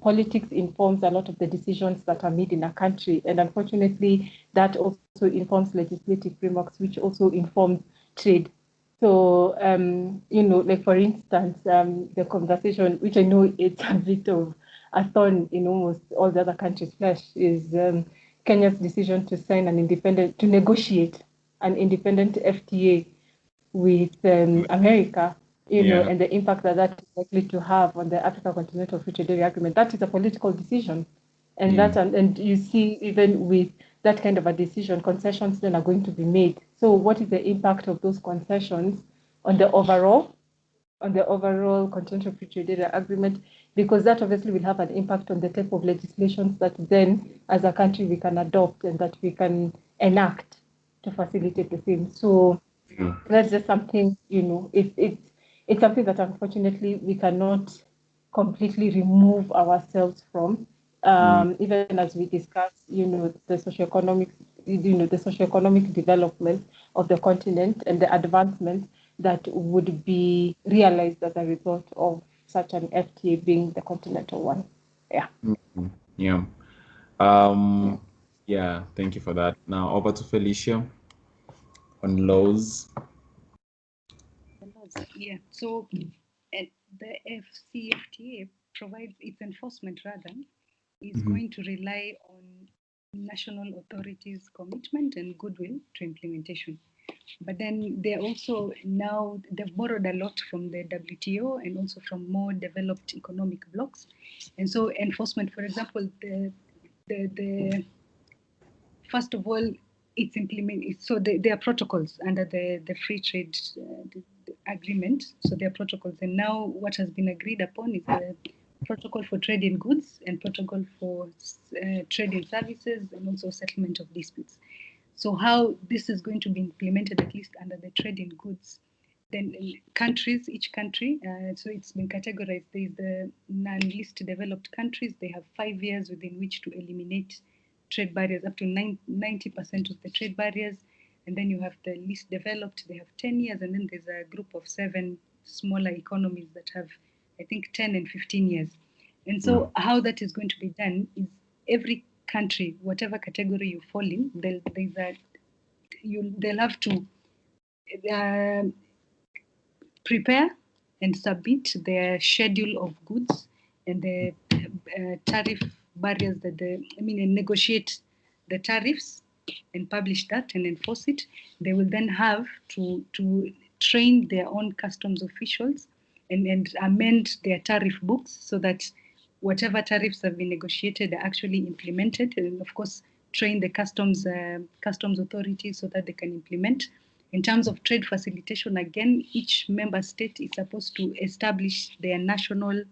politics informs a lot of the decisions that are made in a country, and unfortunately, that also informs legislative frameworks, which also informs trade. So, like for instance, the conversation, which I know it's a bit of a thorn in almost all the other countries' flesh, is Kenya's decision to negotiate an independent FTA with America, and the impact that is likely to have on the Africa Continental Free Trade Area Agreement. That is a political decision. And and you see, even with that kind of a decision, concessions then are going to be made. So what is the impact of those concessions on the overall Continental Free Trade Area Agreement? Because that obviously will have an impact on the type of legislations that then, as a country, we can adopt and that we can enact to facilitate the same. So that's just something, it's something that unfortunately we cannot completely remove ourselves from. Even as we discuss, the socioeconomic development of the continent and the advancements that would be realized as a result of such an FTA being the continental one. Yeah. Yeah. Thank you for that. Now over to Felicia on laws. Yeah. So the AfCFTA provides its enforcement is going to rely on national authorities' commitment and goodwill to implementation. But then they're also they've borrowed a lot from the WTO and also from more developed economic blocs. And so enforcement, for example, the first of all, it's implemented. So there are protocols under the free trade agreement. So there are protocols. And now what has been agreed upon is the protocol for trade in goods and protocol for trade in services and also settlement of disputes. So how this is going to be implemented, at least under the trade in goods, then each country, so it's been categorized. There's the non-least developed countries. They have 5 years within which to eliminate trade barriers, up to 90% of the trade barriers. And then you have the least developed, they have 10 years. And then there's a group of 7 smaller economies that have, I think, 10 and 15 years. And so how that is going to be done is every country, whatever category you fall in, they'll have to prepare and submit their schedule of goods and the tariff barriers and negotiate the tariffs and publish that and enforce it. They will then have to train their own customs officials and amend their tariff books so that whatever tariffs have been negotiated are actually implemented, and of course train the customs authorities so that they can implement. In terms of trade facilitation, again, each member state is supposed to establish their national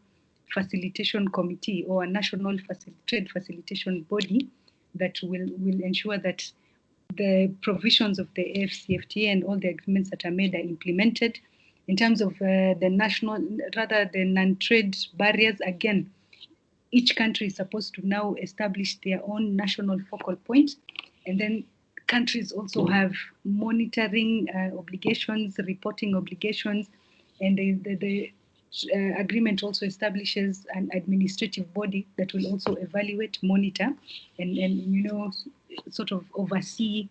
facilitation committee or a national trade facilitation body that will ensure that the provisions of the AfCFTA and all the agreements that are made are implemented. In terms of the non-trade barriers, again, each country is supposed to now establish their own national focal point, and then countries also have monitoring obligations, reporting obligations, and the agreement also establishes an administrative body that will also evaluate, monitor, and sort of oversee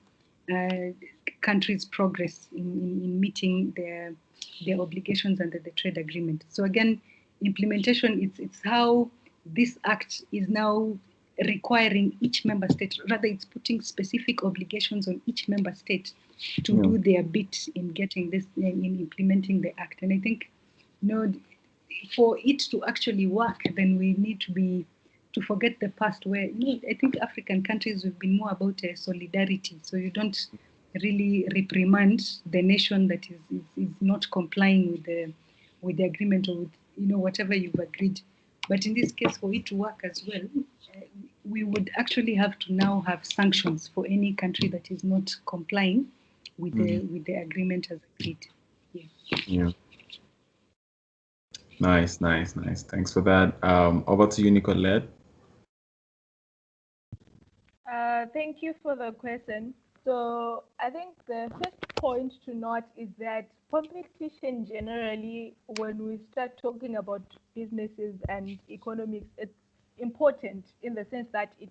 countries' progress in meeting their obligations under the trade agreement. So again, implementation, it's how this act is now requiring each member state, rather it's putting specific obligations on each member state to do their bit in getting this, in implementing the act. And I think, for it to actually work, then we need to forget the past where, I think African countries have been more about solidarity. So you don't really reprimand the nation that is not complying with the agreement or with, whatever you've agreed. But in this case, for it to work as well, we would actually have to now have sanctions for any country that is not complying with the agreement as agreed. Yeah. Nice. Thanks for that. Over to you, Nicolette. Thank you for the question. So I think the first point to note is that competition generally, when we start talking about businesses and economics, it's important in the sense that it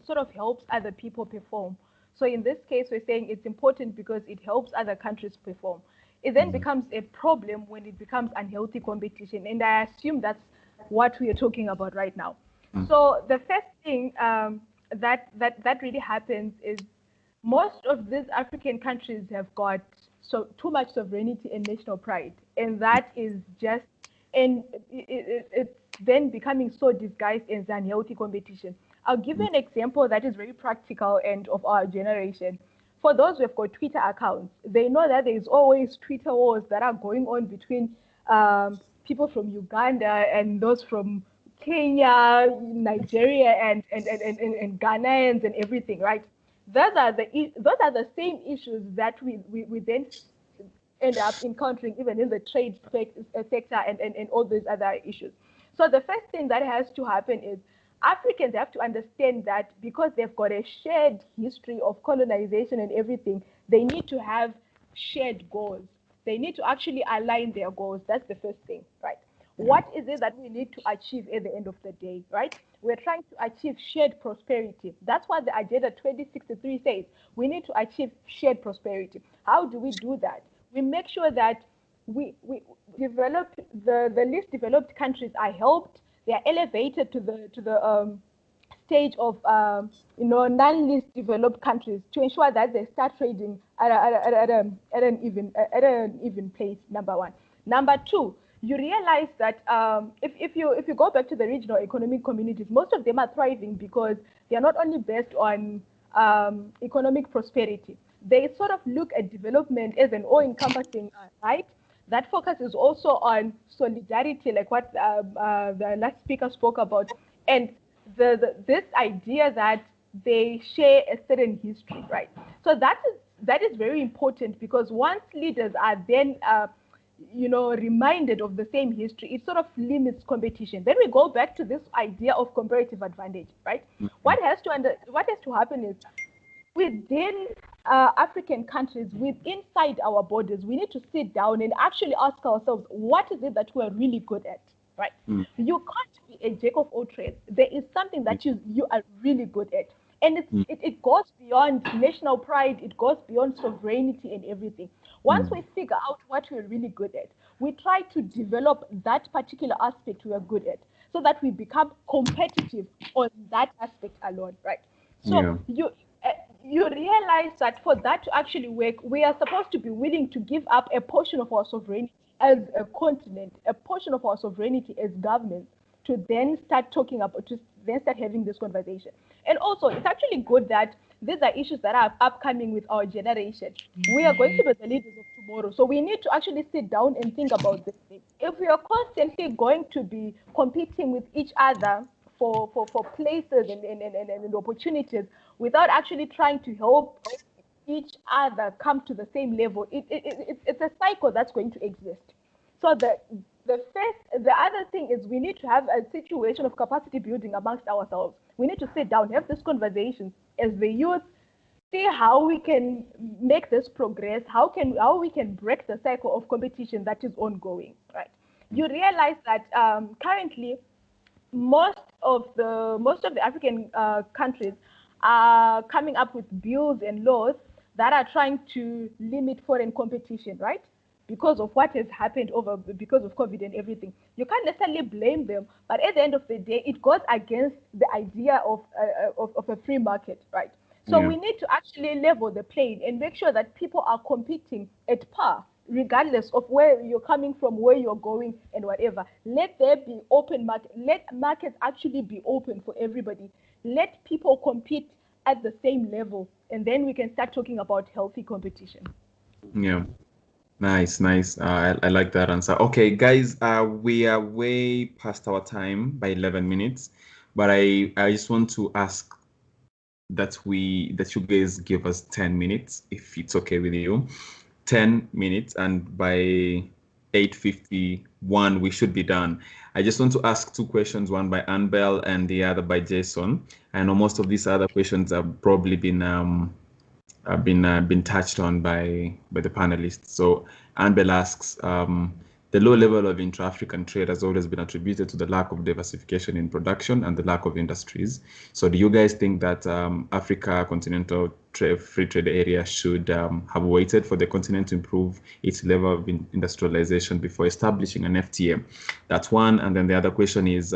sort of helps other people perform. So in this case, we're saying it's important because it helps other countries perform. It then becomes a problem when it becomes unhealthy competition, and I assume that's what we are talking about right now. So the first thing that really happens is most of these African countries have got too much sovereignty and national pride, and that is just, and it's then becoming so disguised as unhealthy competition. I'll give you an example that is very practical and of our generation. For those who have got Twitter accounts, they know that there's always Twitter wars that are going on between people from Uganda and those from Kenya, Nigeria, and Ghanaians and everything, right? Those are the same issues that we then end up encountering even in the trade sector and all these other issues. So the first thing that has to happen is Africans have to understand that because they've got a shared history of colonization and everything, they need to have shared goals. They need to actually align their goals. That's the first thing, right? What is it that we need to achieve at the end of the day, right? We're trying to achieve shared prosperity. That's what the Agenda 2063 says. We need to achieve shared prosperity. How do we do that? We make sure that we develop the least developed countries are helped. They are elevated to the stage of non-least developed countries to ensure that they start trading at an even place. Number one. Number two, you realize that if you go back to the regional economic communities, most of them are thriving because they are not only based on economic prosperity. They sort of look at development as an all-encompassing, right? That focuses also on solidarity, like what the last speaker spoke about, and this idea that they share a certain history, right? So that is very important, because once leaders are then reminded of the same history, it sort of limits competition. Then we go back to this idea of comparative advantage, right? What has to happen is within African countries, inside our borders, we need to sit down and actually ask ourselves, what is it that we're really good at, right? You can't be a jack of all trades. There is something that you are really good at. And it goes beyond national pride, it goes beyond sovereignty and everything. Once we figure out what we're really good at, we try to develop that particular aspect we are good at, so that we become competitive on that aspect alone, right? So you realize that for that to actually work, we are supposed to be willing to give up a portion of our sovereignty as a continent, a portion of our sovereignty as governments, to then start having this conversation. And also, it's actually good that these are issues that are upcoming with our generation. We are going to be the leaders of tomorrow. So we need to actually sit down and think about this thing. if we are constantly going to be competing with each other for places and opportunities without actually trying to help each other come to the same level, it's a cycle that's going to exist. So the other thing is we need to have a situation of capacity building amongst ourselves. We need to sit down, have this conversation as the youth, see how we can make this progress, how we can break the cycle of competition that is ongoing, right? You realize that currently most of the African countries are coming up with bills and laws that are trying to limit foreign competition, right? Because of what has happened because of COVID and everything. You can't necessarily blame them, but at the end of the day, it goes against the idea of a free market, right? So we need to actually level the playing and make sure that people are competing at par, regardless of where you're coming from, where you're going, and whatever. Let there be open market. Let markets actually be open for everybody. Let people compete at the same level, and then we can start talking about healthy competition. Yeah. Nice. I like that answer. Okay, guys, we are way past our time by 11 minutes, but I just want to ask that you guys give us 10 minutes, if it's okay with you. 10 minutes, and by 8:51 we should be done. I just want to ask two questions, one by Annabelle and the other by Jason. I know most of these other questions have probably been touched on by the panelists. So Annabelle asks, the low level of intra-African trade has always been attributed to the lack of diversification in production and the lack of industries. So do you guys think that Africa Continental Free Trade Area should have waited for the continent to improve its level of industrialization before establishing an FTA? That's one. And then the other question is,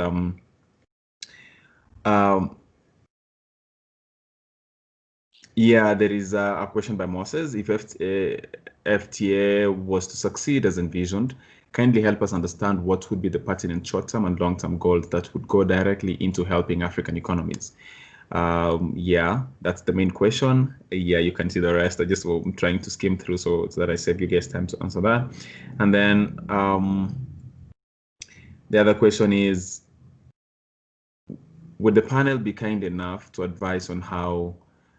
yeah, there is a question by Moses. If FTA was to succeed as envisioned, kindly help us understand what would be the pertinent short-term and long-term goals that would go directly into helping African economies. Yeah, that's the main question. Yeah, you can see the rest. I'm trying to skim through so that I save you guys time to answer that. And then the other question is, would the panel be kind enough to advise on how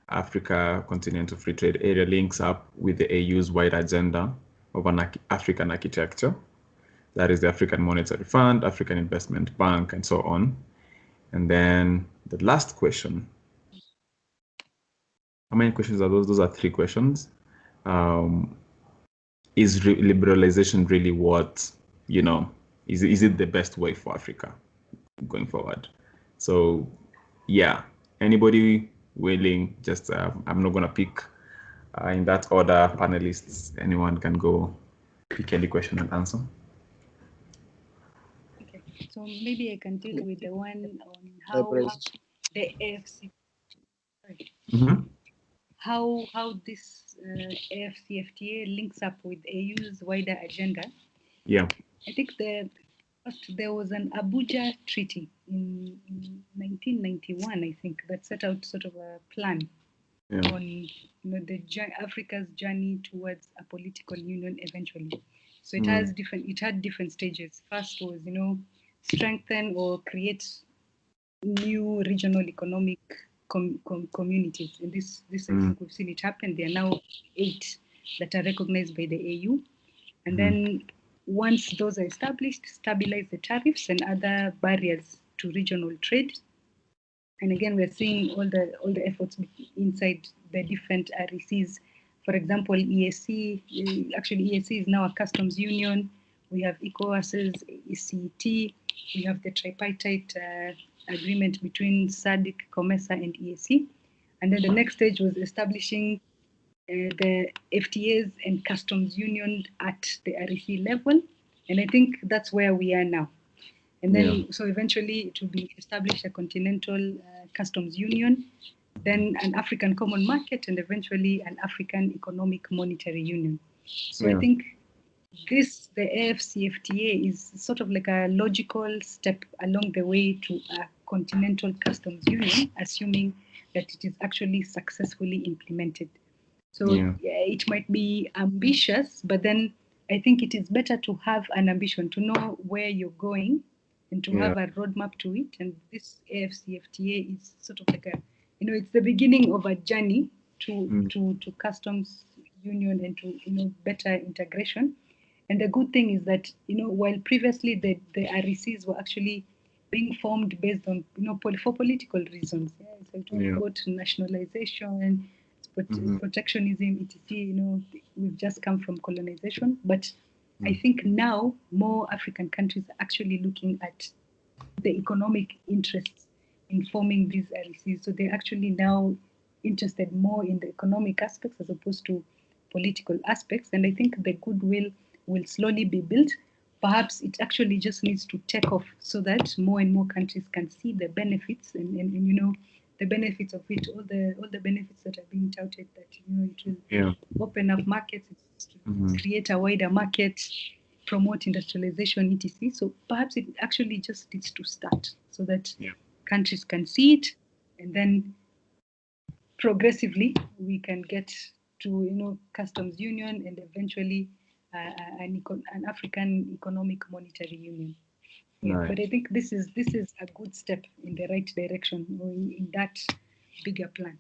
Africa Continental Free Trade Area links up with the AU's wide agenda of an African architecture? That is the African Monetary Fund, African Investment Bank, and so on. And then the last question. How many questions are those? Those are 3 questions. Is liberalization really what, is it the best way for Africa going forward? So yeah, anybody willing, just I'm not going to pick in that order, panelists. Anyone can go pick any question and answer. Okay, so maybe I can deal with the one on how the AFC, how this AfCFTA links up with AU's wider agenda. Yeah, I think there was an Abuja Treaty in 1991, I think, that set out sort of a plan on Africa's journey towards a political union eventually. So it had different stages. First was strengthen or create new regional economic communities, and this I think we've seen it happen. There are now 8 that are recognized by the AU, and then once those are established, stabilize the tariffs and other barriers to regional trade. And again, we're seeing all the efforts inside the different RECs. For example, EAC is now a customs union. We have ECOWAS's ECT. We have the tripartite agreement between SADC, COMESA, and EAC. And then the next stage was establishing the FTAs and customs union at the REC level. And I think that's where we are now. And then, so eventually it will be established a continental customs union, then an African common market, and eventually an African economic monetary union. So I think the AfCFTA is sort of like a logical step along the way to a continental customs union, assuming that it is actually successfully implemented. So it might be ambitious, but then I think it is better to have an ambition, to know where you're going, and to have a roadmap to it. And this AfCFTA is sort of like it's the beginning of a journey to customs union and to better integration. And the good thing is that while previously the RECs were actually being formed based on for political reasons. Yeah, so we talk about nationalization, protectionism, etc. We've just come from colonization, but I think now more African countries are actually looking at the economic interests in forming these LCs. So they're actually now interested more in the economic aspects as opposed to political aspects. And I think the goodwill will slowly be built. Perhaps it actually just needs to take off so that more and more countries can see the benefits and the benefits of it, all the benefits that are being touted, that it will open up markets, create a wider market, promote industrialization, etc. So perhaps it actually just needs to start so that countries can see it, and then progressively we can get to customs union and eventually an African economic monetary union. Right. But I think this is a good step in the right direction, in that bigger plan.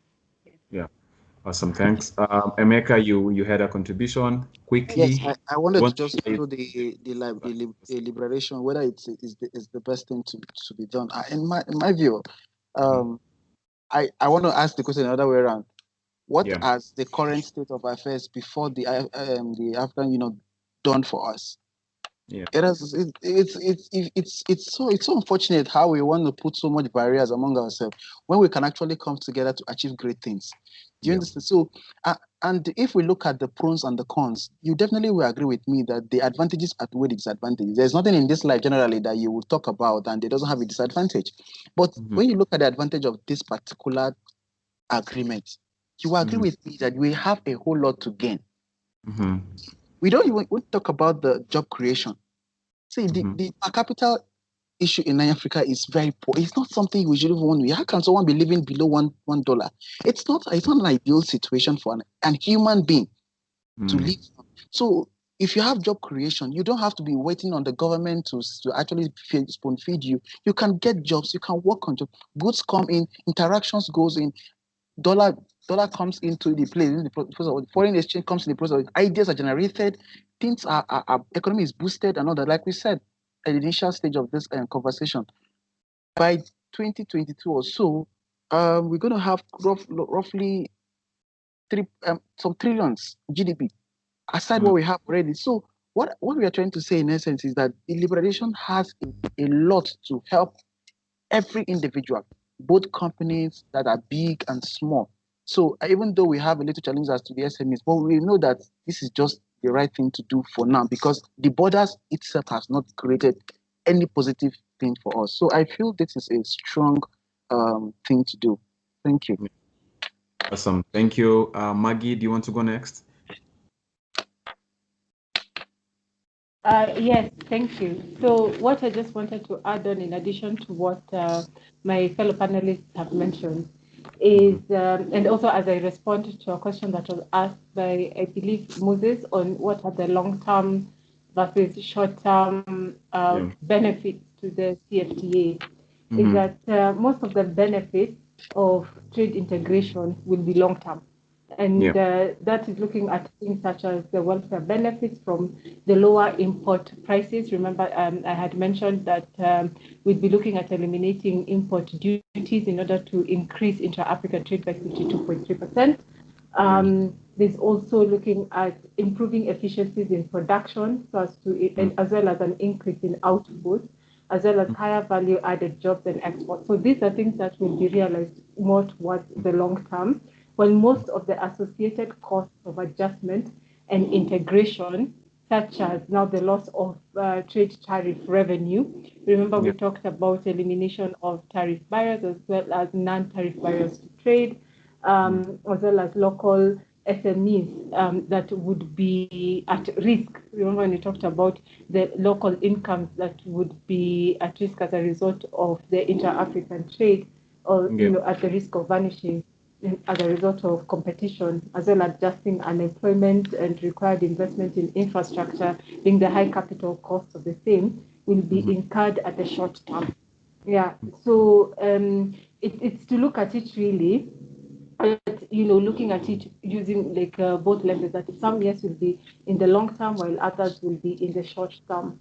Yeah. Awesome. Thanks. Emeka, you had a contribution quickly. Yes, I wanted to just do the liberation, whether it's the best thing to be done. In my view, I want to ask the question the other way around. What has the current state of affairs before the African done for us? Yeah. It's so unfortunate how we want to put so much barriers among ourselves when we can actually come together to achieve great things. Do you understand? So, and if we look at the pros and the cons, you definitely will agree with me that the advantages outweigh the disadvantages. There's nothing in this life generally that you will talk about and it doesn't have a disadvantage. But when you look at the advantage of this particular agreement, you will agree with me that we have a whole lot to gain. We don't even talk about the job creation. See, the per capita issue in Africa is very poor. It's not something we should even want to. How can someone be living below $1? It's not an ideal situation for an human being to live. So if you have job creation, you don't have to be waiting on the government to actually spoon feed you. You can get jobs. You can work on jobs. Goods come in, interactions goes in, dollar comes into the place. Foreign exchange comes in the process. Ideas are generated. Things our economy is boosted and all that. Like we said at the initial stage of this conversation, by 2022 or so, we're going to have roughly some trillions GDP aside what we have already. So what we are trying to say in essence is that the liberation has a lot to help every individual, both companies that are big and small. So even though we have a little challenge as to the SMEs, but we know that this is just the right thing to do for now because the borders itself has not created any positive thing for us. So I feel this is a strong thing to do. Thank you. Awesome. Thank you. Maggie, do you want to go next? Yes, thank you. So what I just wanted to add on, in addition to what my fellow panelists have mentioned, is, and also as I respond to a question that was asked by, I believe, Moses, on what are the long-term versus short-term benefits to the CFTA, is that most of the benefits of trade integration will be long-term. And that is looking at things such as the welfare benefits from the lower import prices. Remember, I had mentioned that we'd be looking at eliminating import duties in order to increase intra-Africa trade by 52.3%. There's also looking at improving efficiencies in production, so as to, as well as an increase in output, as well as higher value added jobs and exports. So these are things that will be realized more towards the long term, while most of the associated costs of adjustment and integration, such as now the loss of trade tariff revenue. Remember, we talked about elimination of tariff barriers as well as non-tariff barriers to trade, as well as local SMEs that would be at risk. Remember when we talked about the local incomes that would be at risk as a result of the inter-African trade, or at the risk of vanishing. as a result of competition, as well as adjusting unemployment and required investment in infrastructure, being the high capital cost of the same, will be incurred at the short term. Yeah, so it's to look at it really, but looking at it using like both lenses, that some years will be in the long term while others will be in the short term.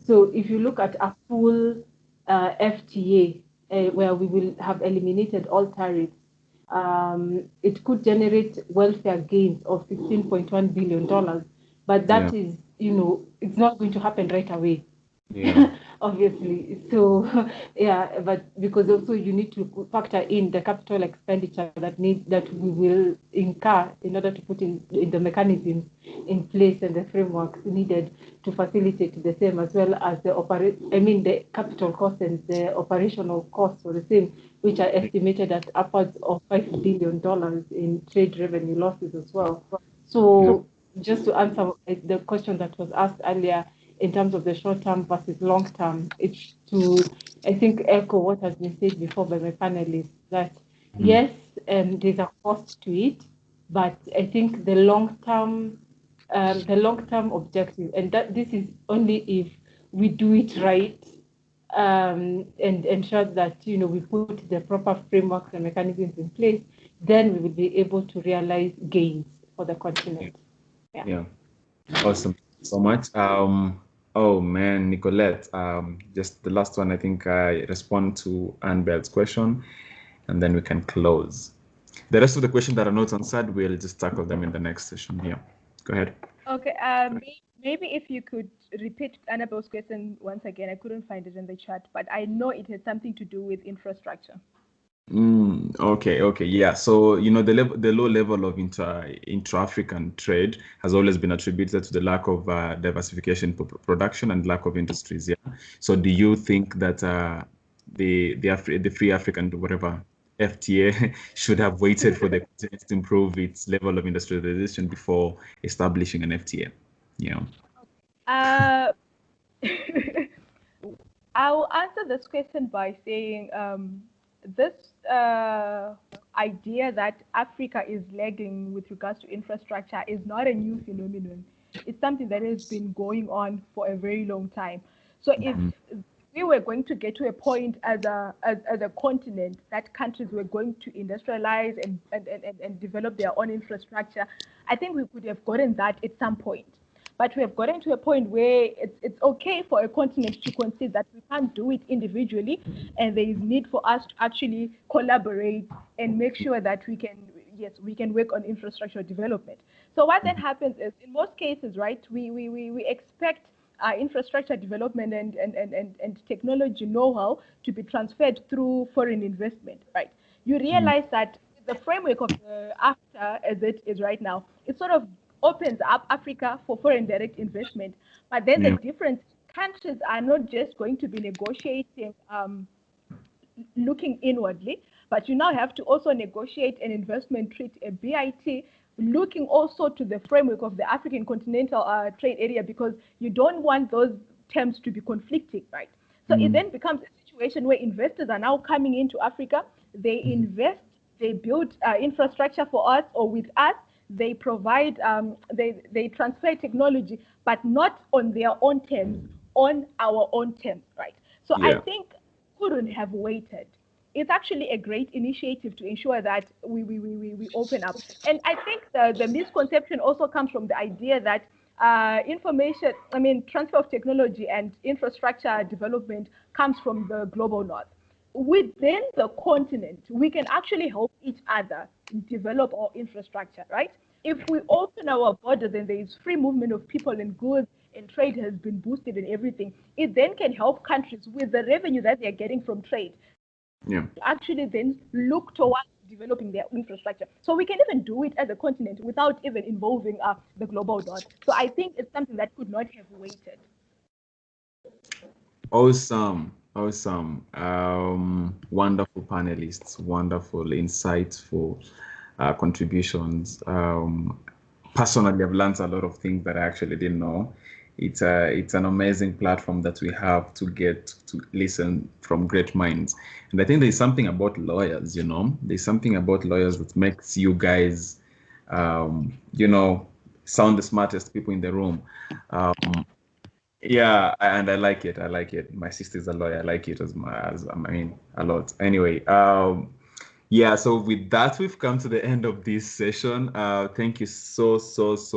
So if you look at a full FTA where we will have eliminated all tariffs, it could generate welfare gains of $16.1 billion, but that is, it's not going to happen right away. Yeah. Obviously. So yeah, but because also you need to factor in the capital expenditure that we will incur in order to put in the mechanisms in place and the frameworks needed to facilitate the same, as well as the capital costs and the operational costs for the same, which are estimated at upwards of $5 billion in trade revenue losses as well. So just to answer the question that was asked earlier, in terms of the short term versus long term, it's to, I think, echo what has been said before by my panelists, that yes, there's a cost to it, but I think the long term objective, and that this is only if we do it right, and ensure that we put the proper frameworks and mechanisms in place, then we will be able to realize gains for the continent. Yeah. Awesome. So much. Oh man, Nicolette. Just the last one. I think I respond to Annabelle's question, and then we can close. The rest of the questions that are not answered, we'll just tackle them in the next session here. Go ahead. Okay. Maybe if you could repeat Annabelle's question once again. I couldn't find it in the chat, but I know it has something to do with infrastructure. Okay, yeah. So the low level of intra-African trade has always been attributed to the lack of diversification production and lack of industries. Yeah. So do you think that the Free African whatever FTA should have waited for the continent to improve its level of industrialization before establishing an FTA? Yeah. I'll answer this question by saying this idea that Africa is lagging with regards to infrastructure is not a new phenomenon. It's something that has been going on for a very long time. So if we were going to get to a point as a continent that countries were going to industrialize and develop their own infrastructure, I think we could have gotten that at some point. But we have gotten to a point where it's okay for a continent to concede that we can't do it individually, and there is need for us to actually collaborate and make sure that we can work on infrastructure development. So what then happens is, in most cases, right, we expect infrastructure development and technology know-how to be transferred through foreign investment, right? You realize that the framework of the AfCFTA as it is right now, it sort of opens up Africa for foreign direct investment. But then the difference, countries are not just going to be negotiating looking inwardly, but you now have to also negotiate an investment treaty, a BIT, looking also to the framework of the African Continental Trade Area, because you don't want those terms to be conflicting, right? So it then becomes a situation where investors are now coming into Africa, they invest, they build infrastructure for us or with us, they provide, they transfer technology, but not on their own terms, on our own terms, right? So I think couldn't have waited. It's actually a great initiative to ensure that we open up. And I think the misconception also comes from the idea that transfer of technology and infrastructure development comes from the global north. Within the continent, we can actually help each other develop our infrastructure, right? If we open our borders and there is free movement of people and goods and trade has been boosted and everything, it then can help countries with the revenue that they're getting from trade. Actually then look towards developing their infrastructure. So we can even do it as a continent without even involving the global north. So I think it's something that could not have waited. Awesome. Wonderful panelists, wonderful, insightful contributions. Personally, I've learned a lot of things that I actually didn't know. it's an amazing platform that we have to get to listen from great minds. And I think there's something about lawyers, there's something about lawyers that makes you guys, sound the smartest people in the room. Yeah, and I like it. I like it. My sister's a lawyer. I like it a lot. Anyway, yeah, so with that, we've come to the end of this session. Thank you so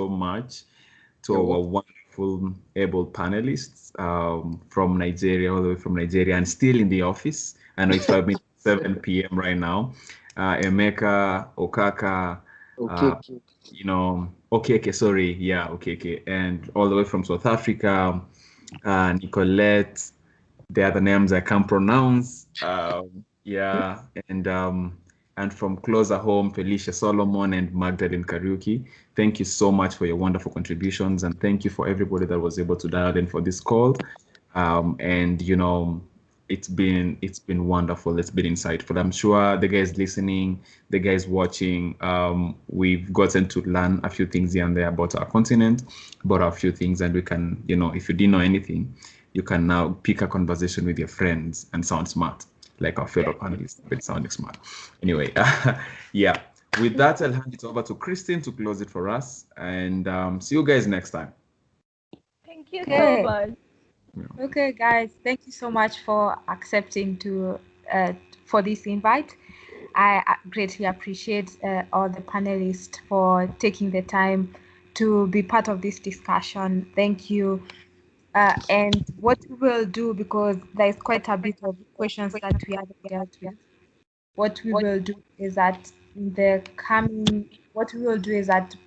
much to You're our welcome. wonderful able panelists from Nigeria, all the way from Nigeria, and still in the office. I know it's probably 7 p.m. right now. Emeka, Okaka, Okay. okay, sorry, yeah, okay, and all the way from South Africa, Nicolette, the other names I can't pronounce. Yeah, and from closer home, Felicia Solomon and Magdalene Kariuki. Thank you so much for your wonderful contributions, and thank you for everybody that was able to dial in for this call. And it's been wonderful. It's been insightful. I'm sure the guys listening, the guys watching, we've gotten to learn a few things here and there about our continent, about a few things, and we can, if you didn't know anything, you can now pick a conversation with your friends and sound smart, like our fellow panelists have been sounding smart. Anyway, yeah. With that, I'll hand it over to Christine to close it for us, and see you guys next time. Thank you so Okay. much. Okay, guys, thank you so much for accepting for this invite. I greatly appreciate all the panelists for taking the time to be part of this discussion. Thank you. And what we will do, because there's quite a bit of questions that we haven't dealt with, what we will do is that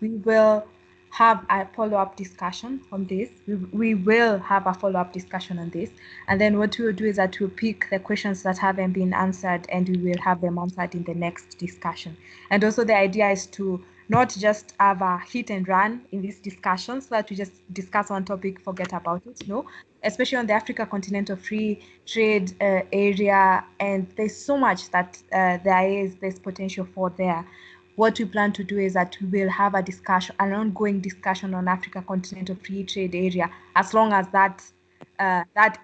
we will have a follow-up discussion on this. We will have a follow-up discussion on this. And then what we will do is that we'll pick the questions that haven't been answered and we will have them answered in the next discussion. And also the idea is to not just have a hit and run in this discussion so that we just discuss one topic, forget about it, no? Especially on the Africa Continental Free Trade Area, and there's so much that there's potential for there. What we plan to do is that we will have a discussion, an ongoing discussion on Africa Continental Free Trade Area, as long as that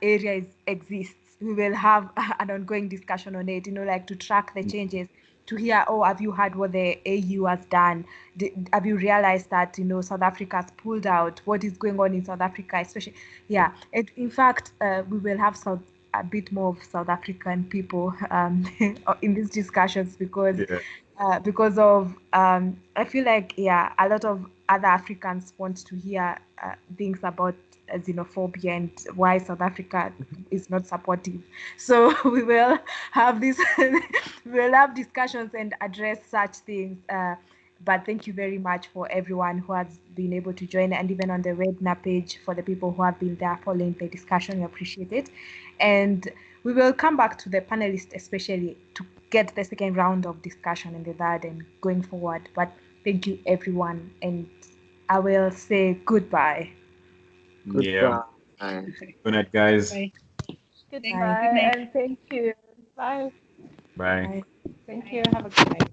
area exists. We will have an ongoing discussion on it, like to track the changes, to hear, have you heard what the AU has done? Have you realized that, South Africa has pulled out? What is going on in South Africa, especially? Yeah, in fact, we will have a bit more of South African people in these discussions because of I feel like a lot of other Africans want to hear things about xenophobia and why South Africa is not supportive. So we will have discussions and address such things. But thank you very much for everyone who has been able to join, and even on the webinar page for the people who have been there following the discussion. We appreciate it. And we will come back to the panelists, especially to get the second round of discussion and the third and going forward. But thank you, everyone. And I will say goodbye. Yeah. Goodbye. Good night, guys. Bye. Goodbye, Bye. Good night. and thank you. Bye. Bye. Bye. Thank you. Have a good night.